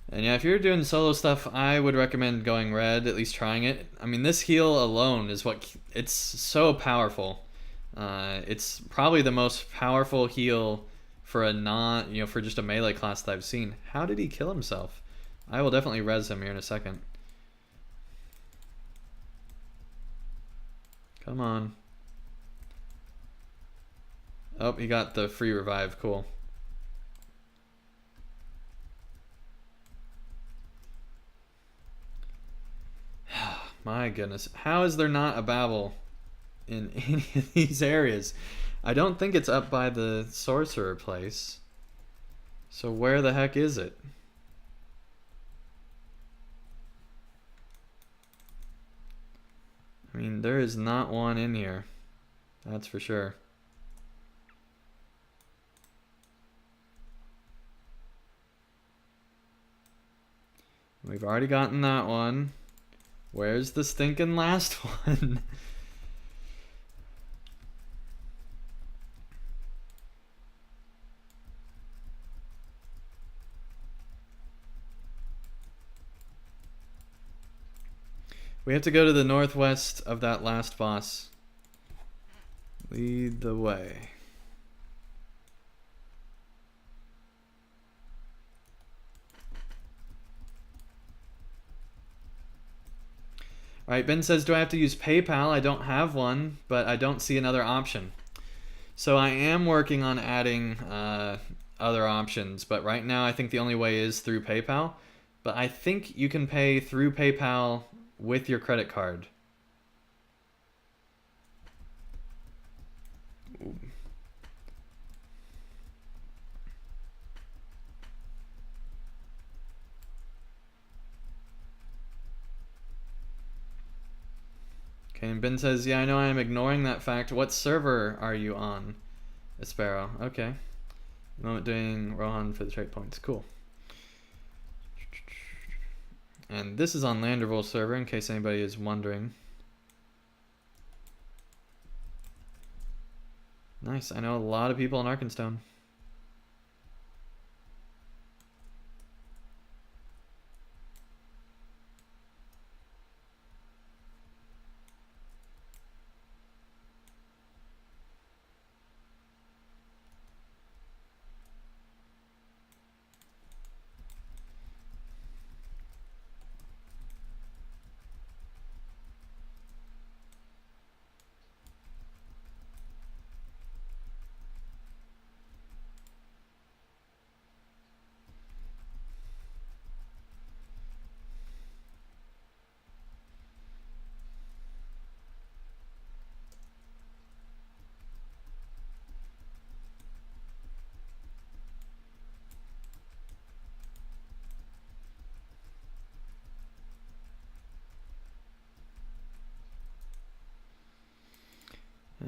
And yeah, if you're doing solo stuff, I would recommend going red, at least trying it. I mean, this heal alone is it's so powerful. It's probably the most powerful heal for for just a melee class that I've seen. How did he kill himself? I will definitely res him here in a second. Come on. Oh, he got the free revive. Cool. My goodness. How is there not a bauble in any of these areas? I don't think it's up by the sorcerer place. So where the heck is it? I mean, there is not one in here. That's for sure. We've already gotten that one. Where's the stinking last one? We have to go to the northwest of that last boss. Lead the way. Alright, Ben says, do I have to use PayPal? I don't have one, but I don't see another option. So I am working on adding other options, but right now I think the only way is through PayPal. But I think you can pay through PayPal with your credit card. Ooh. Okay, and Ben says, yeah, I know I am ignoring that fact. What server are you on? Aspero. Okay. Moment doing Rohan for the trade points. Cool. And this is on Landerville server, in case anybody is wondering. Nice. I know a lot of people in Arkenstone.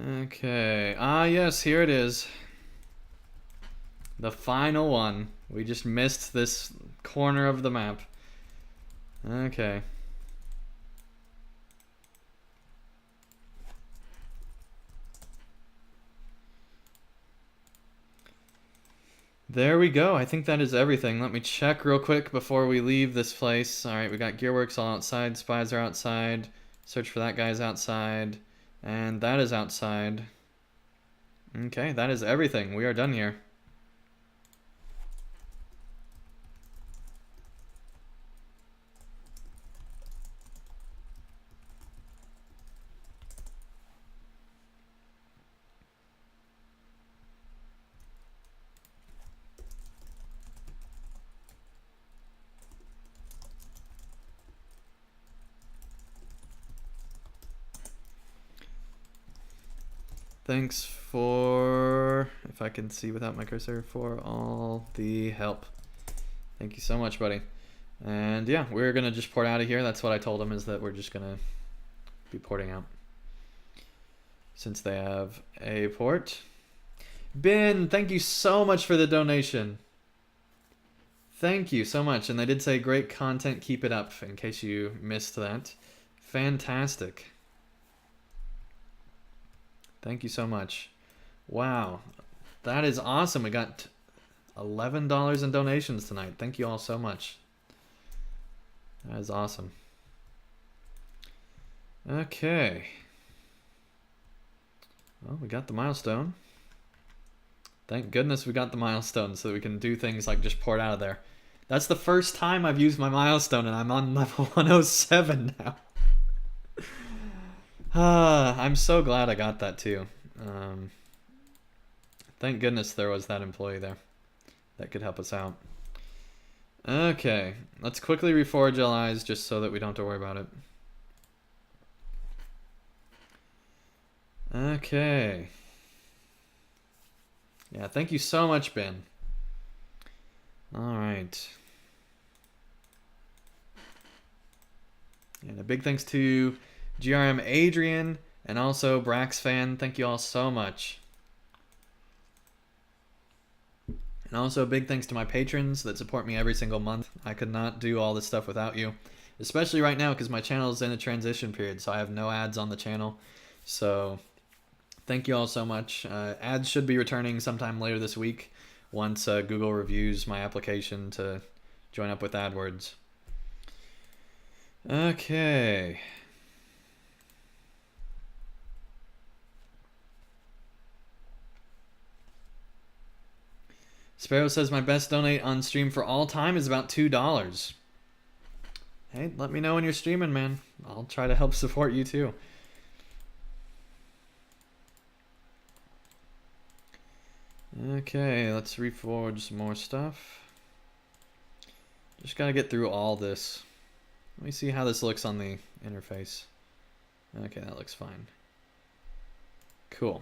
Okay. Ah, yes, here it is. The final one. We just missed this corner of the map. Okay. There we go. I think that is everything. Let me check real quick before we leave this place. Alright, we got Gearworks all outside. Spies are outside. Search for that guy's outside. And that is outside. Okay, that is everything. We are done here. Thanks for, if I can see without my cursor, for all the help. Thank you so much, buddy. And yeah, we're gonna just port out of here. That's what I told him, is that we're just gonna be porting out. since they have a port. Ben, thank you so much for the donation. Thank you so much. And they did say great content, keep it up, in case you missed that. Fantastic. Thank you so much. Wow, that is awesome. We got $11 in donations tonight. Thank you all so much. That is awesome. Okay. Well, we got the milestone. Thank goodness we got the milestone so that we can do things like just pour it out of there. That's the first time I've used my milestone and I'm on level 107 now. I'm so glad I got that too. Thank goodness there was that employee there that could help us out. Okay, let's quickly reforge LIs just so that we don't have to worry about it. Okay. Yeah, thank you so much, Ben. All right. And a big thanks to GRM Adrian and also BraxFan. Thank you all so much. And also a big thanks to my patrons that support me every single month. I could not do all this stuff without you, especially right now because my channel is in a transition period, so I have no ads on the channel. So thank you all so much. Ads should be returning sometime later this week once Google reviews my application to join up with AdWords. Okay. Sparrow says my best donate on stream for all time is about $2. Hey, let me know when you're streaming, man. I'll try to help support you too. Okay, let's reforge some more stuff. Just gotta get through all this. Let me see how this looks on the interface. Okay, that looks fine. Cool.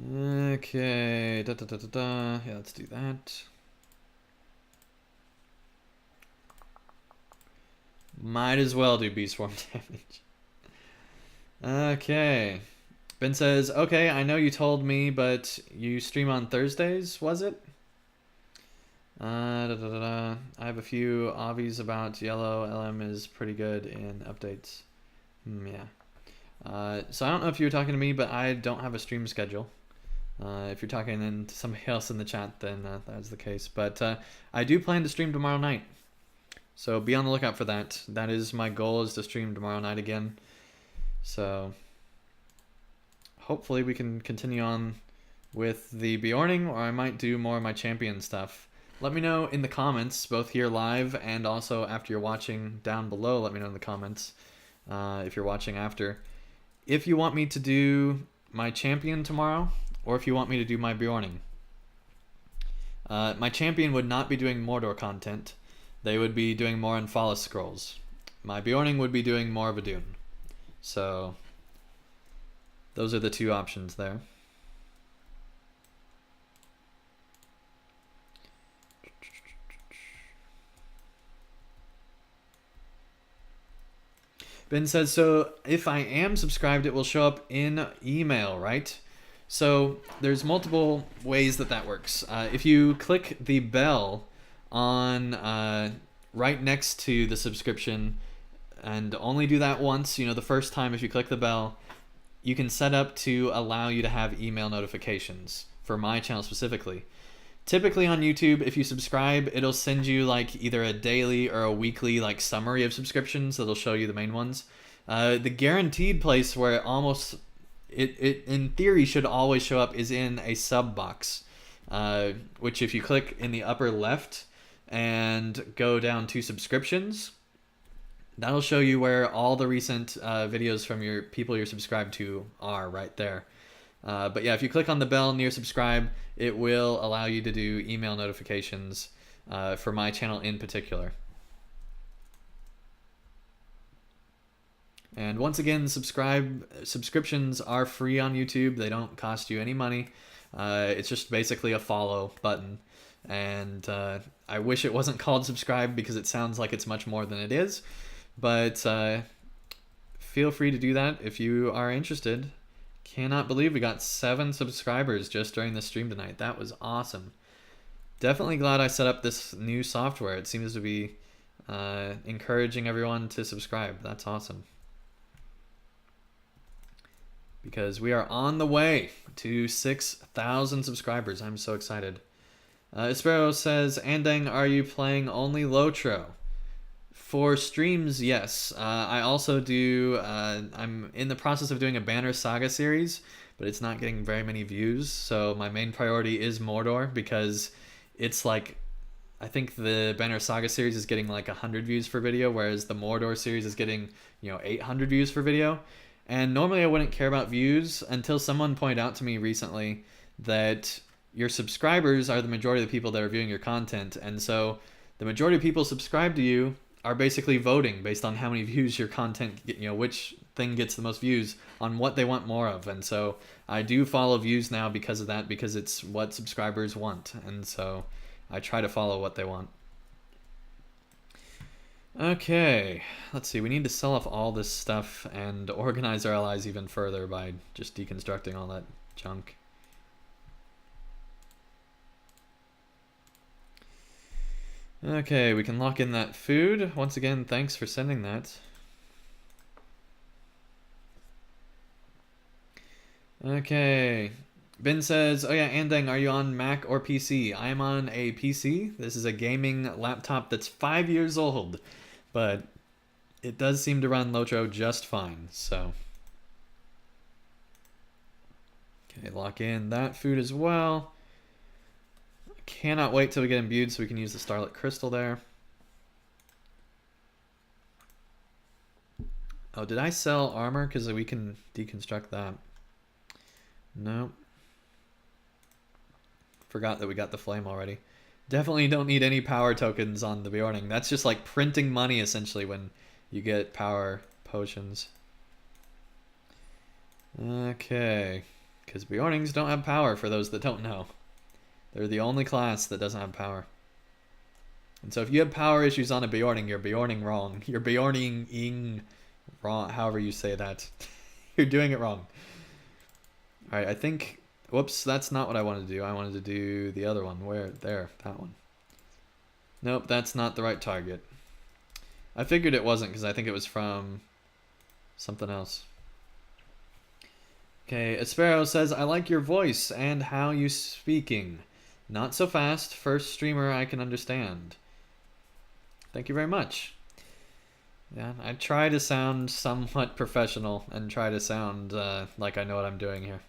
Okay, yeah, let's do that. Might as well do beast form damage. Okay. Ben says, okay, I know you told me, but you stream on Thursdays, was it? I have a few obvies about yellow. LM is pretty good in updates. Yeah. So I don't know if you were talking to me, but I don't have a stream schedule. If you're talking to somebody else in the chat, then that's the case. But I do plan to stream tomorrow night. So be on the lookout for that. That is my goal, is to stream tomorrow night again. So hopefully we can continue on with the Beorning, or I might do more of my champion stuff. Let me know in the comments, both here live and also after you're watching down below. Let me know in the comments if you're watching after, if you want me to do my champion tomorrow, or if you want me to do my Beorning. My champion would not be doing Mordor content. They would be doing more on Follis Scrolls. My Beorning would be doing more of Udûn. So those are the two options there. Ben says, so if I am subscribed, it will show up in email, right? So there's multiple ways that works. If you click the bell on right next to the subscription, and only do that once, the first time if you click the bell, you can set up to allow you to have email notifications for my channel specifically. Typically on YouTube, if you subscribe, it'll send you like either a daily or a weekly like summary of subscriptions that'll show you the main ones. The guaranteed place where it in theory should always show up is in a sub box, which if you click in the upper left and go down to subscriptions, that'll show you where all the recent videos from your people you're subscribed to are right there. But yeah, if you click on the bell near subscribe, it will allow you to do email notifications for my channel in particular. And once again, subscriptions are free on YouTube. They don't cost you any money. It's just basically a follow button. And I wish it wasn't called subscribe because it sounds like it's much more than it is. But feel free to do that if you are interested. Cannot believe we got 7 subscribers just during the stream tonight. That was awesome. Definitely glad I set up this new software. It seems to be encouraging everyone to subscribe. That's awesome. Because we are on the way to 6,000 subscribers. I'm so excited. Espero says, Andang, are you playing only LOTRO? For streams, yes. I also do, I'm in the process of doing a Banner Saga series, but it's not getting very many views. So my main priority is Mordor because it's like, I think the Banner Saga series is getting like 100 views for video, whereas the Mordor series is getting, 800 views for video. And normally I wouldn't care about views until someone pointed out to me recently that your subscribers are the majority of the people that are viewing your content. And so the majority of people subscribe to you are basically voting based on how many views your content, which thing gets the most views on what they want more of. And so I do follow views now because of that, because it's what subscribers want. And so I try to follow what they want. Okay, let's see. We need to sell off all this stuff and organize our allies even further by just deconstructing all that junk. Okay, we can lock in that food. Once again, thanks for sending that. Okay. Ben says, oh yeah, Andang, are you on Mac or PC? I'm on a PC. This is a gaming laptop that's 5 years old, but it does seem to run LOTRO just fine, so. Okay, lock in that food as well. Cannot wait till we get imbued so we can use the Starlit Crystal there. Oh, did I sell armor? Because we can deconstruct that. Nope. Forgot that we got the flame already. Definitely don't need any power tokens on the Beorning. That's just like printing money essentially when you get power potions. Okay. Because Beornings don't have power, for those that don't know. They're the only class that doesn't have power. And so if you have power issues on a Beorning, you're Beorning wrong. You're Beorning-ing wrong, however you say that. You're doing it wrong. Alright, I think... Whoops, that's not what I wanted to do. I wanted to do the other one. Where? There, that one. Nope, that's not the right target. I figured it wasn't because I think it was from something else. Okay, Espero says, I like your voice and how you speaking. Not so fast. First streamer I can understand. Thank you very much. Yeah, I try to sound somewhat professional and try to sound like I know what I'm doing here.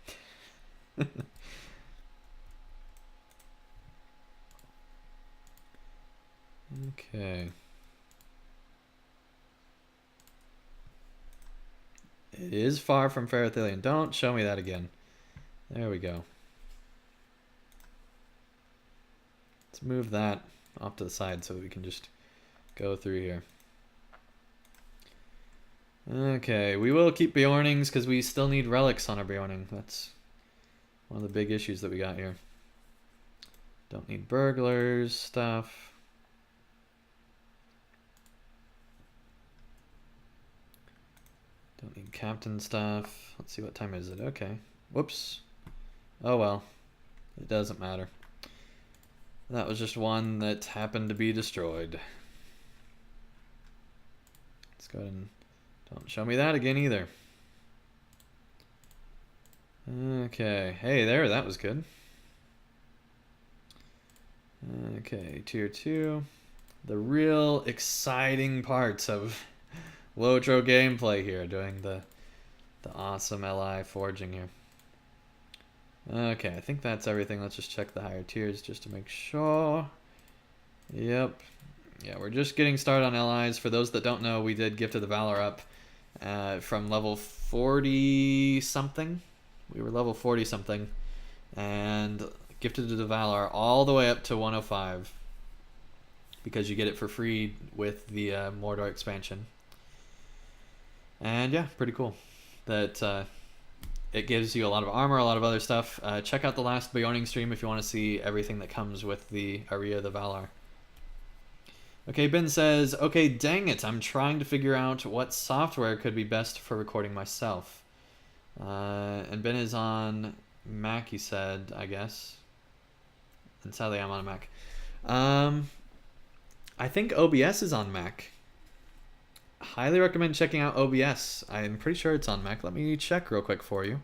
Okay. It is far from Ferrothelion. Don't show me that again. There we go. Let's move that off to the side so we can just go through here. Okay, we will keep Beornings because we still need relics on our Beorning. That's one of the big issues that we got here. Don't need burglars stuff. Don't need captain stuff. Let's see, what time is it? Okay. Whoops. Oh well. It doesn't matter. That was just one that happened to be destroyed. Let's go ahead and don't show me that again either. Okay. Hey there, that was good. Okay, tier 2. The real exciting parts of LOTRO gameplay here, doing the awesome LI forging here. Okay, I think that's everything. Let's just check the higher tiers just to make sure. Yep. Yeah, we're just getting started on LIs. For those that don't know, we did Gift of the Valor up from level 40 something. We were level 40 something, and Gifted to the Valor all the way up to 105 because you get it for free with the Mordor expansion. And yeah, pretty cool that it gives you a lot of armor, a lot of other stuff. Check out the last Beorning stream if you want to see everything that comes with the Aria of the Valar. Okay, Ben says, okay, dang it, I'm trying to figure out what software could be best for recording myself. And Ben is on Mac, he said, I guess. And sadly, I'm on a Mac. I think OBS is on Mac. Highly recommend checking out OBS. I'm pretty sure it's on Mac. Let me check real quick for you.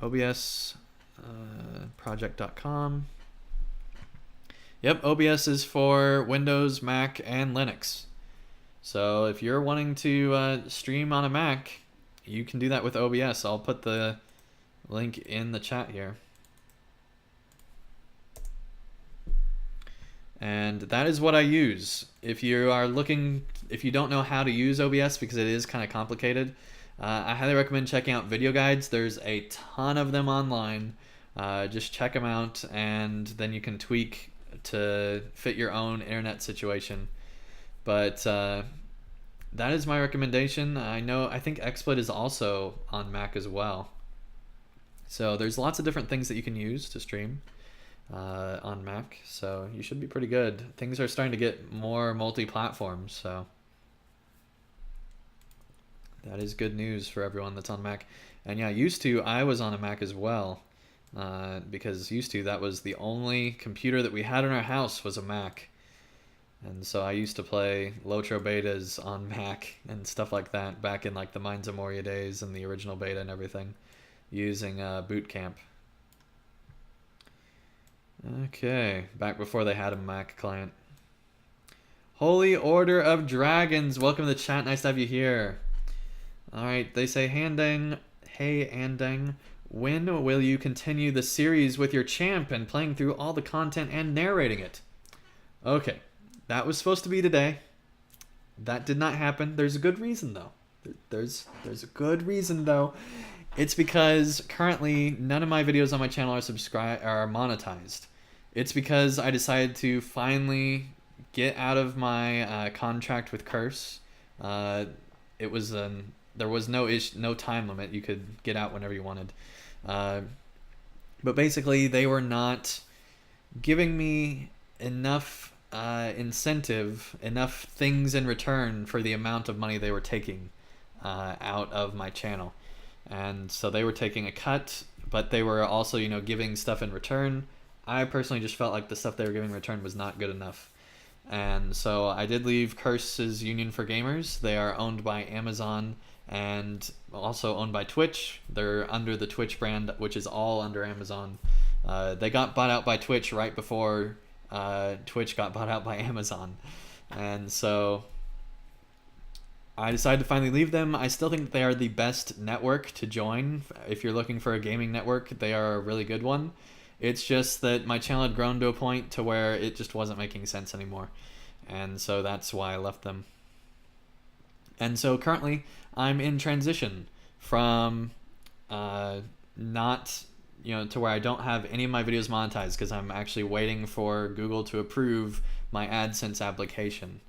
OBS project.com. Yep, OBS is for Windows, Mac, and Linux. So if you're wanting to stream on a Mac, you can do that with OBS. I'll put the link in the chat here. And that is what I use. If you don't know how to use OBS because it is kind of complicated, I highly recommend checking out video guides. There's a ton of them online. Just check them out, and then you can tweak to fit your own internet situation. But that is my recommendation. I think XSplit is also on Mac as well. So there's lots of different things that you can use to stream on Mac, so you should be pretty good. Things are starting to get more multi-platform, so that is good news for everyone that's on Mac. And yeah, used to, I was on a Mac as well, because used to, that was the only computer that we had in our house was a Mac. And so I used to play LOTRO betas on Mac and stuff like that back in like the Mines of Moria days and the original beta and everything, using Boot Camp. Okay, back before they had a Mac client. Holy Order of Dragons, welcome to the chat, nice to have you here. Alright, they say, Andang, hey Andang, when will you continue the series with your champ and playing through all the content and narrating it? Okay, that was supposed to be today. That did not happen. There's a good reason though. There's a good reason though. It's because currently none of my videos on my channel are monetized. It's because I decided to finally get out of my contract with Curse. There was no time limit. You could get out whenever you wanted. But basically, they were not giving me enough incentive, enough things in return for the amount of money they were taking out of my channel. And so they were taking a cut, but they were also, giving stuff in return. I personally just felt like the stuff they were giving in return was not good enough. And so I did leave Curse's Union for Gamers. They are owned by Amazon and also owned by Twitch. They're under the Twitch brand, which is all under Amazon. They got bought out by Twitch right before Twitch got bought out by Amazon. And so I decided to finally leave them. I still think that they are the best network to join. If you're looking for a gaming network, they are a really good one. It's just that my channel had grown to a point to where it just wasn't making sense anymore. And so that's why I left them. And so currently I'm in transition from not, to where I don't have any of my videos monetized because I'm actually waiting for Google to approve my AdSense application,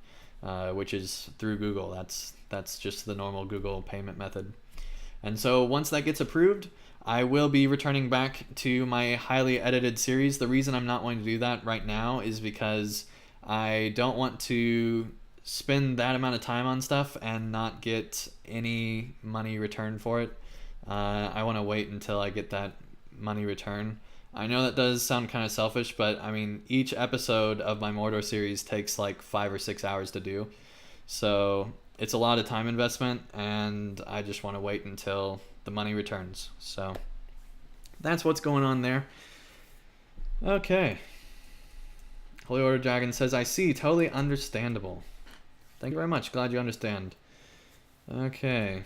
which is through Google. That's just the normal Google payment method. And so once that gets approved, I will be returning back to my highly edited series. The reason I'm not wanting to do that right now is because I don't want to spend that amount of time on stuff and not get any money returned for it. I want to wait until I get that money return. I know that does sound kind of selfish, but I mean, each episode of my Mordor series takes like 5 or 6 hours to do. So it's a lot of time investment, and I just want to wait until the money returns. So that's what's going on there. Okay. Holy Order Dragon says, I see, totally understandable. Thank you very much. Glad you understand. Okay.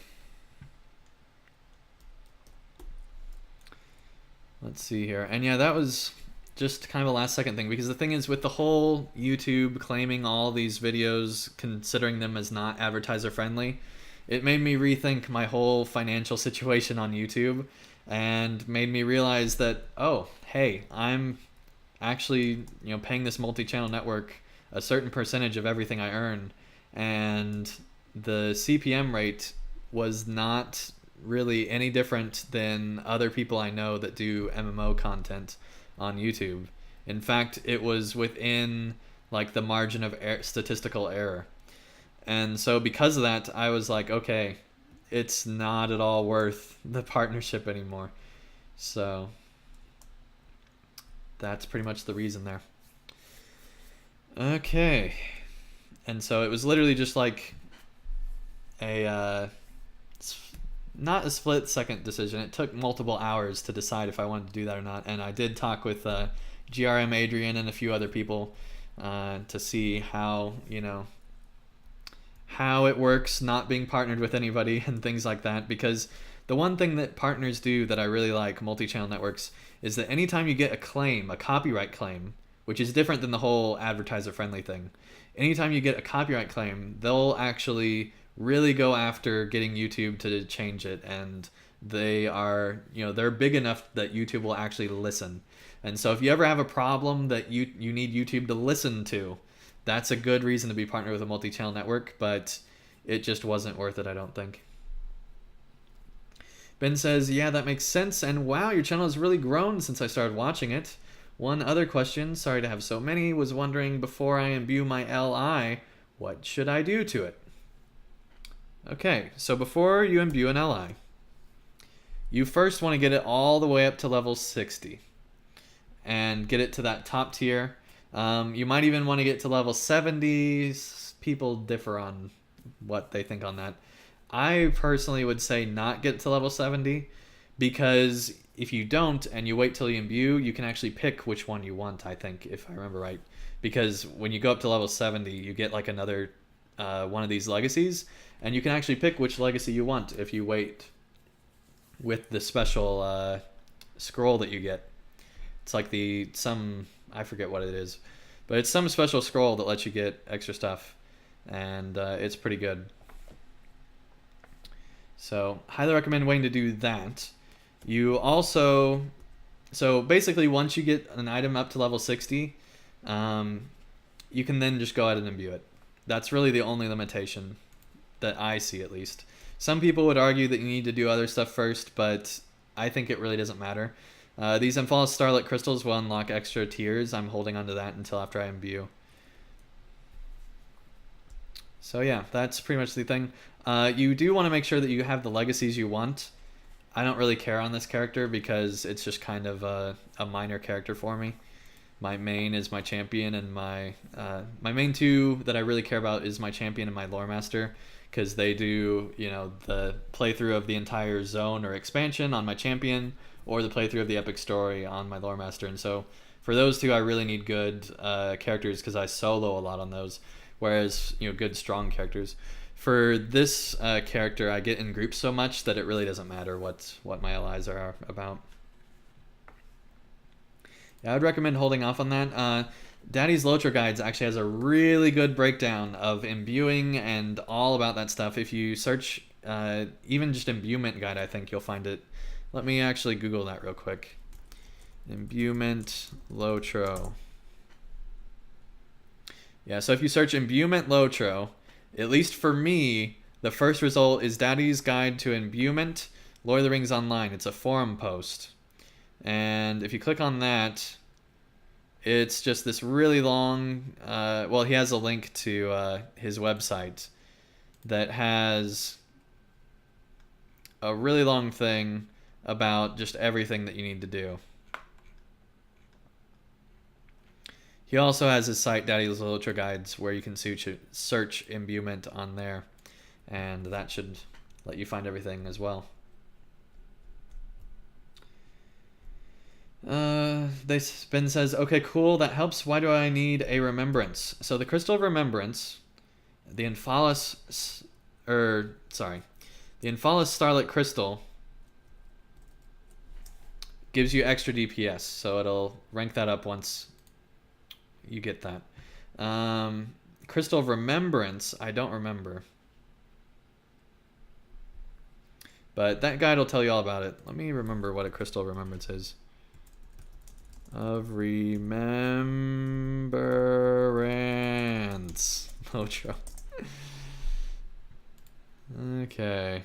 Let's see here. And yeah, that was just kind of a last second thing, because the thing is, with the whole YouTube claiming all these videos, considering them as not advertiser friendly, it made me rethink my whole financial situation on YouTube, and made me realize that, oh, hey, I'm actually, paying this multi-channel network a certain percentage of everything I earn, and the CPM rate was not really any different than other people I know that do MMO content on YouTube. In fact, it was within like the margin of statistical error. And so because of that, I was like, okay, it's not at all worth the partnership anymore. So that's pretty much the reason there. Okay. And so it was literally just like a not a split second decision. It took multiple hours to decide if I wanted to do that or not. And I did talk with GRM Adrian and a few other people to see how, how it works not being partnered with anybody and things like that. Because the one thing that partners do that I really like, multi-channel networks, is that anytime you get a claim, a copyright claim, which is different than the whole advertiser-friendly thing, anytime you get a copyright claim, they'll actually really go after getting YouTube to change it, and they are, they're big enough that YouTube will actually listen. And so if you ever have a problem that you need YouTube to listen to, that's a good reason to be partnered with a multi-channel network, but it just wasn't worth it, I don't think. Ben says, yeah, that makes sense, and wow, your channel has really grown since I started watching it. One other question, sorry to have so many, was wondering before I imbue my LI, what should I do to it? Okay, so before you imbue an LI, you first want to get it all the way up to level 60 and get it to that top tier. You might even want to get to level 70. People differ on what they think on that. I personally would say not get to level 70, because if you don't and you wait till you imbue, you can actually pick which one you want, I think, if I remember right. Because when you go up to level 70, you get like another one of these legacies, and you can actually pick which legacy you want if you wait with the special scroll that you get. It's like I forget what it is, but it's some special scroll that lets you get extra stuff, and it's pretty good. So highly recommend waiting to do that. You also, so basically once you get an item up to level 60, you can then just go ahead and imbue it. That's really the only limitation that I see, at least. Some people would argue that you need to do other stuff first, but I think it really doesn't matter. These Emphalos Starlit Crystals will unlock extra tiers. I'm holding on to that until after I imbue. So yeah, that's pretty much the thing. You do want to make sure that you have the legacies you want. I don't really care on this character because it's just kind of a minor character for me. My main is my champion, and my main two that I really care about is my champion and my lore master, because they do, the playthrough of the entire zone or expansion on my champion, or the playthrough of the epic story on my lore master. And so for those two, I really need good characters, because I solo a lot on those, whereas good strong characters. For this character, I get in groups so much that it really doesn't matter what my allies are about. Yeah, I would recommend holding off on that. Daddy's LOTRO Guides actually has a really good breakdown of imbuing and all about that stuff. If you search even just imbuement guide, I think you'll find it. Let me actually Google that real quick. Imbuement LOTRO. Yeah, so if you search imbuement LOTRO, at least for me, the first result is Daddy's Guide to Imbuement, Lord of the Rings Online. It's a forum post. And if you click on that, it's just this really long, well, he has a link to his website that has a really long thing about just everything that you need to do. He also has his site, Daddy's LOTRO Guides, where you can search imbuement on there, and that should let you find everything as well. Ben says, okay, cool, that helps. Why do I need a remembrance? So the Crystal of Remembrance, the Emphalos Starlit Crystal gives you extra DPS, so it'll rank that up once you get that. Crystal of Remembrance, I don't remember. But that guide will tell you all about it. Let me remember what a Crystal of Remembrance is. Of Remembrance. LOTRO. Okay.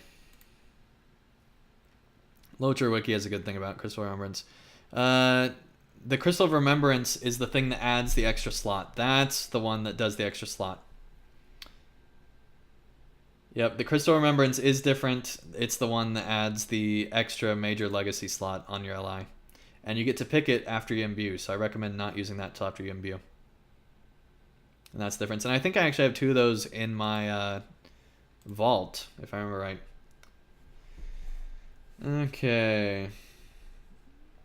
LOTRO Wiki has a good thing about Crystal of Remembrance. The Crystal of Remembrance is the thing that adds the extra slot. That's the one that does the extra slot. Yep, the Crystal of Remembrance is different. It's the one that adds the extra major legacy slot on your LI. And you get to pick it after you imbue, so I recommend not using that till after you imbue. And that's the difference. And I think I actually have 2 of those in my vault, if I remember right. Okay.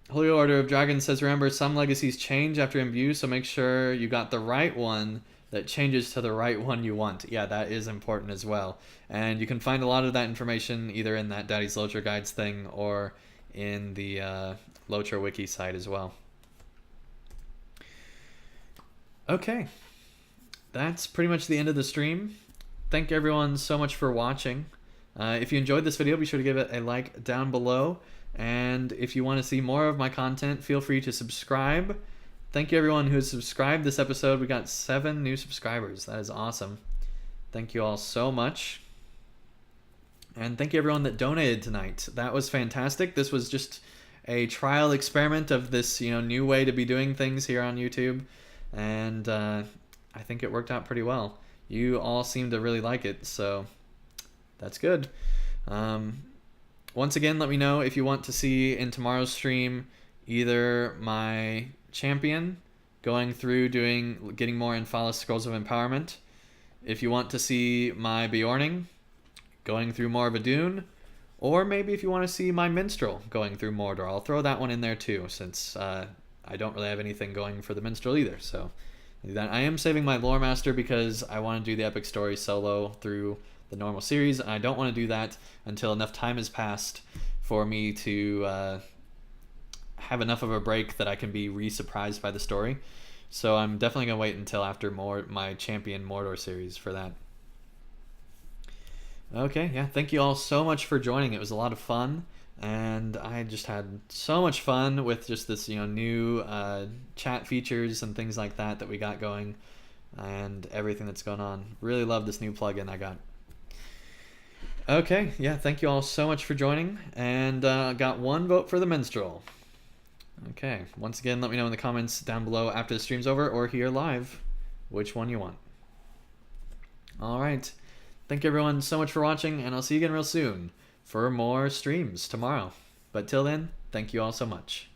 Holy Order of Dragons says, remember, some legacies change after imbue, so make sure you got the right one that changes to the right one you want. Yeah, that is important as well. And you can find a lot of that information either in that Daddy's LOTRO Guides thing or in the LOTRO Wiki site as well. Okay. That's pretty much the end of the stream. Thank everyone so much for watching. If you enjoyed this video, be sure to give it a like down below. And if you want to see more of my content, feel free to subscribe. Thank you everyone who has subscribed this episode. We got 7 new subscribers. That is awesome. Thank you all so much. And thank you everyone that donated tonight. That was fantastic. This was just a trial experiment of this, new way to be doing things here on YouTube. And I think it worked out pretty well. You all seem to really like it, so that's good. Once again, let me know if you want to see in tomorrow's stream either my champion going through getting more Infalis Scrolls of Empowerment, if you want to see my Beorning going through more of Udûn, or maybe if you want to see my Minstrel going through Mordor. I'll throw that one in there too, since I don't really have anything going for the Minstrel either. So that I am saving my Lore Master because I want to do the epic story solo through the normal series, and I don't want to do that until enough time has passed for me to have enough of a break that I can be re-surprised by the story. So I'm definitely going to wait until after my Champion Mordor series for that. Okay, yeah, thank you all so much for joining. It was a lot of fun, and I just had so much fun with just this, new chat features and things like that we got going, and everything that's going on. Really love this new plugin I got. Okay, yeah, thank you all so much for joining, and got 1 vote for the Minstrel. Okay, once again, let me know in the comments down below after the stream's over or here live which one you want. Alright, thank you everyone so much for watching, and I'll see you again real soon for more streams tomorrow. But till then, thank you all so much.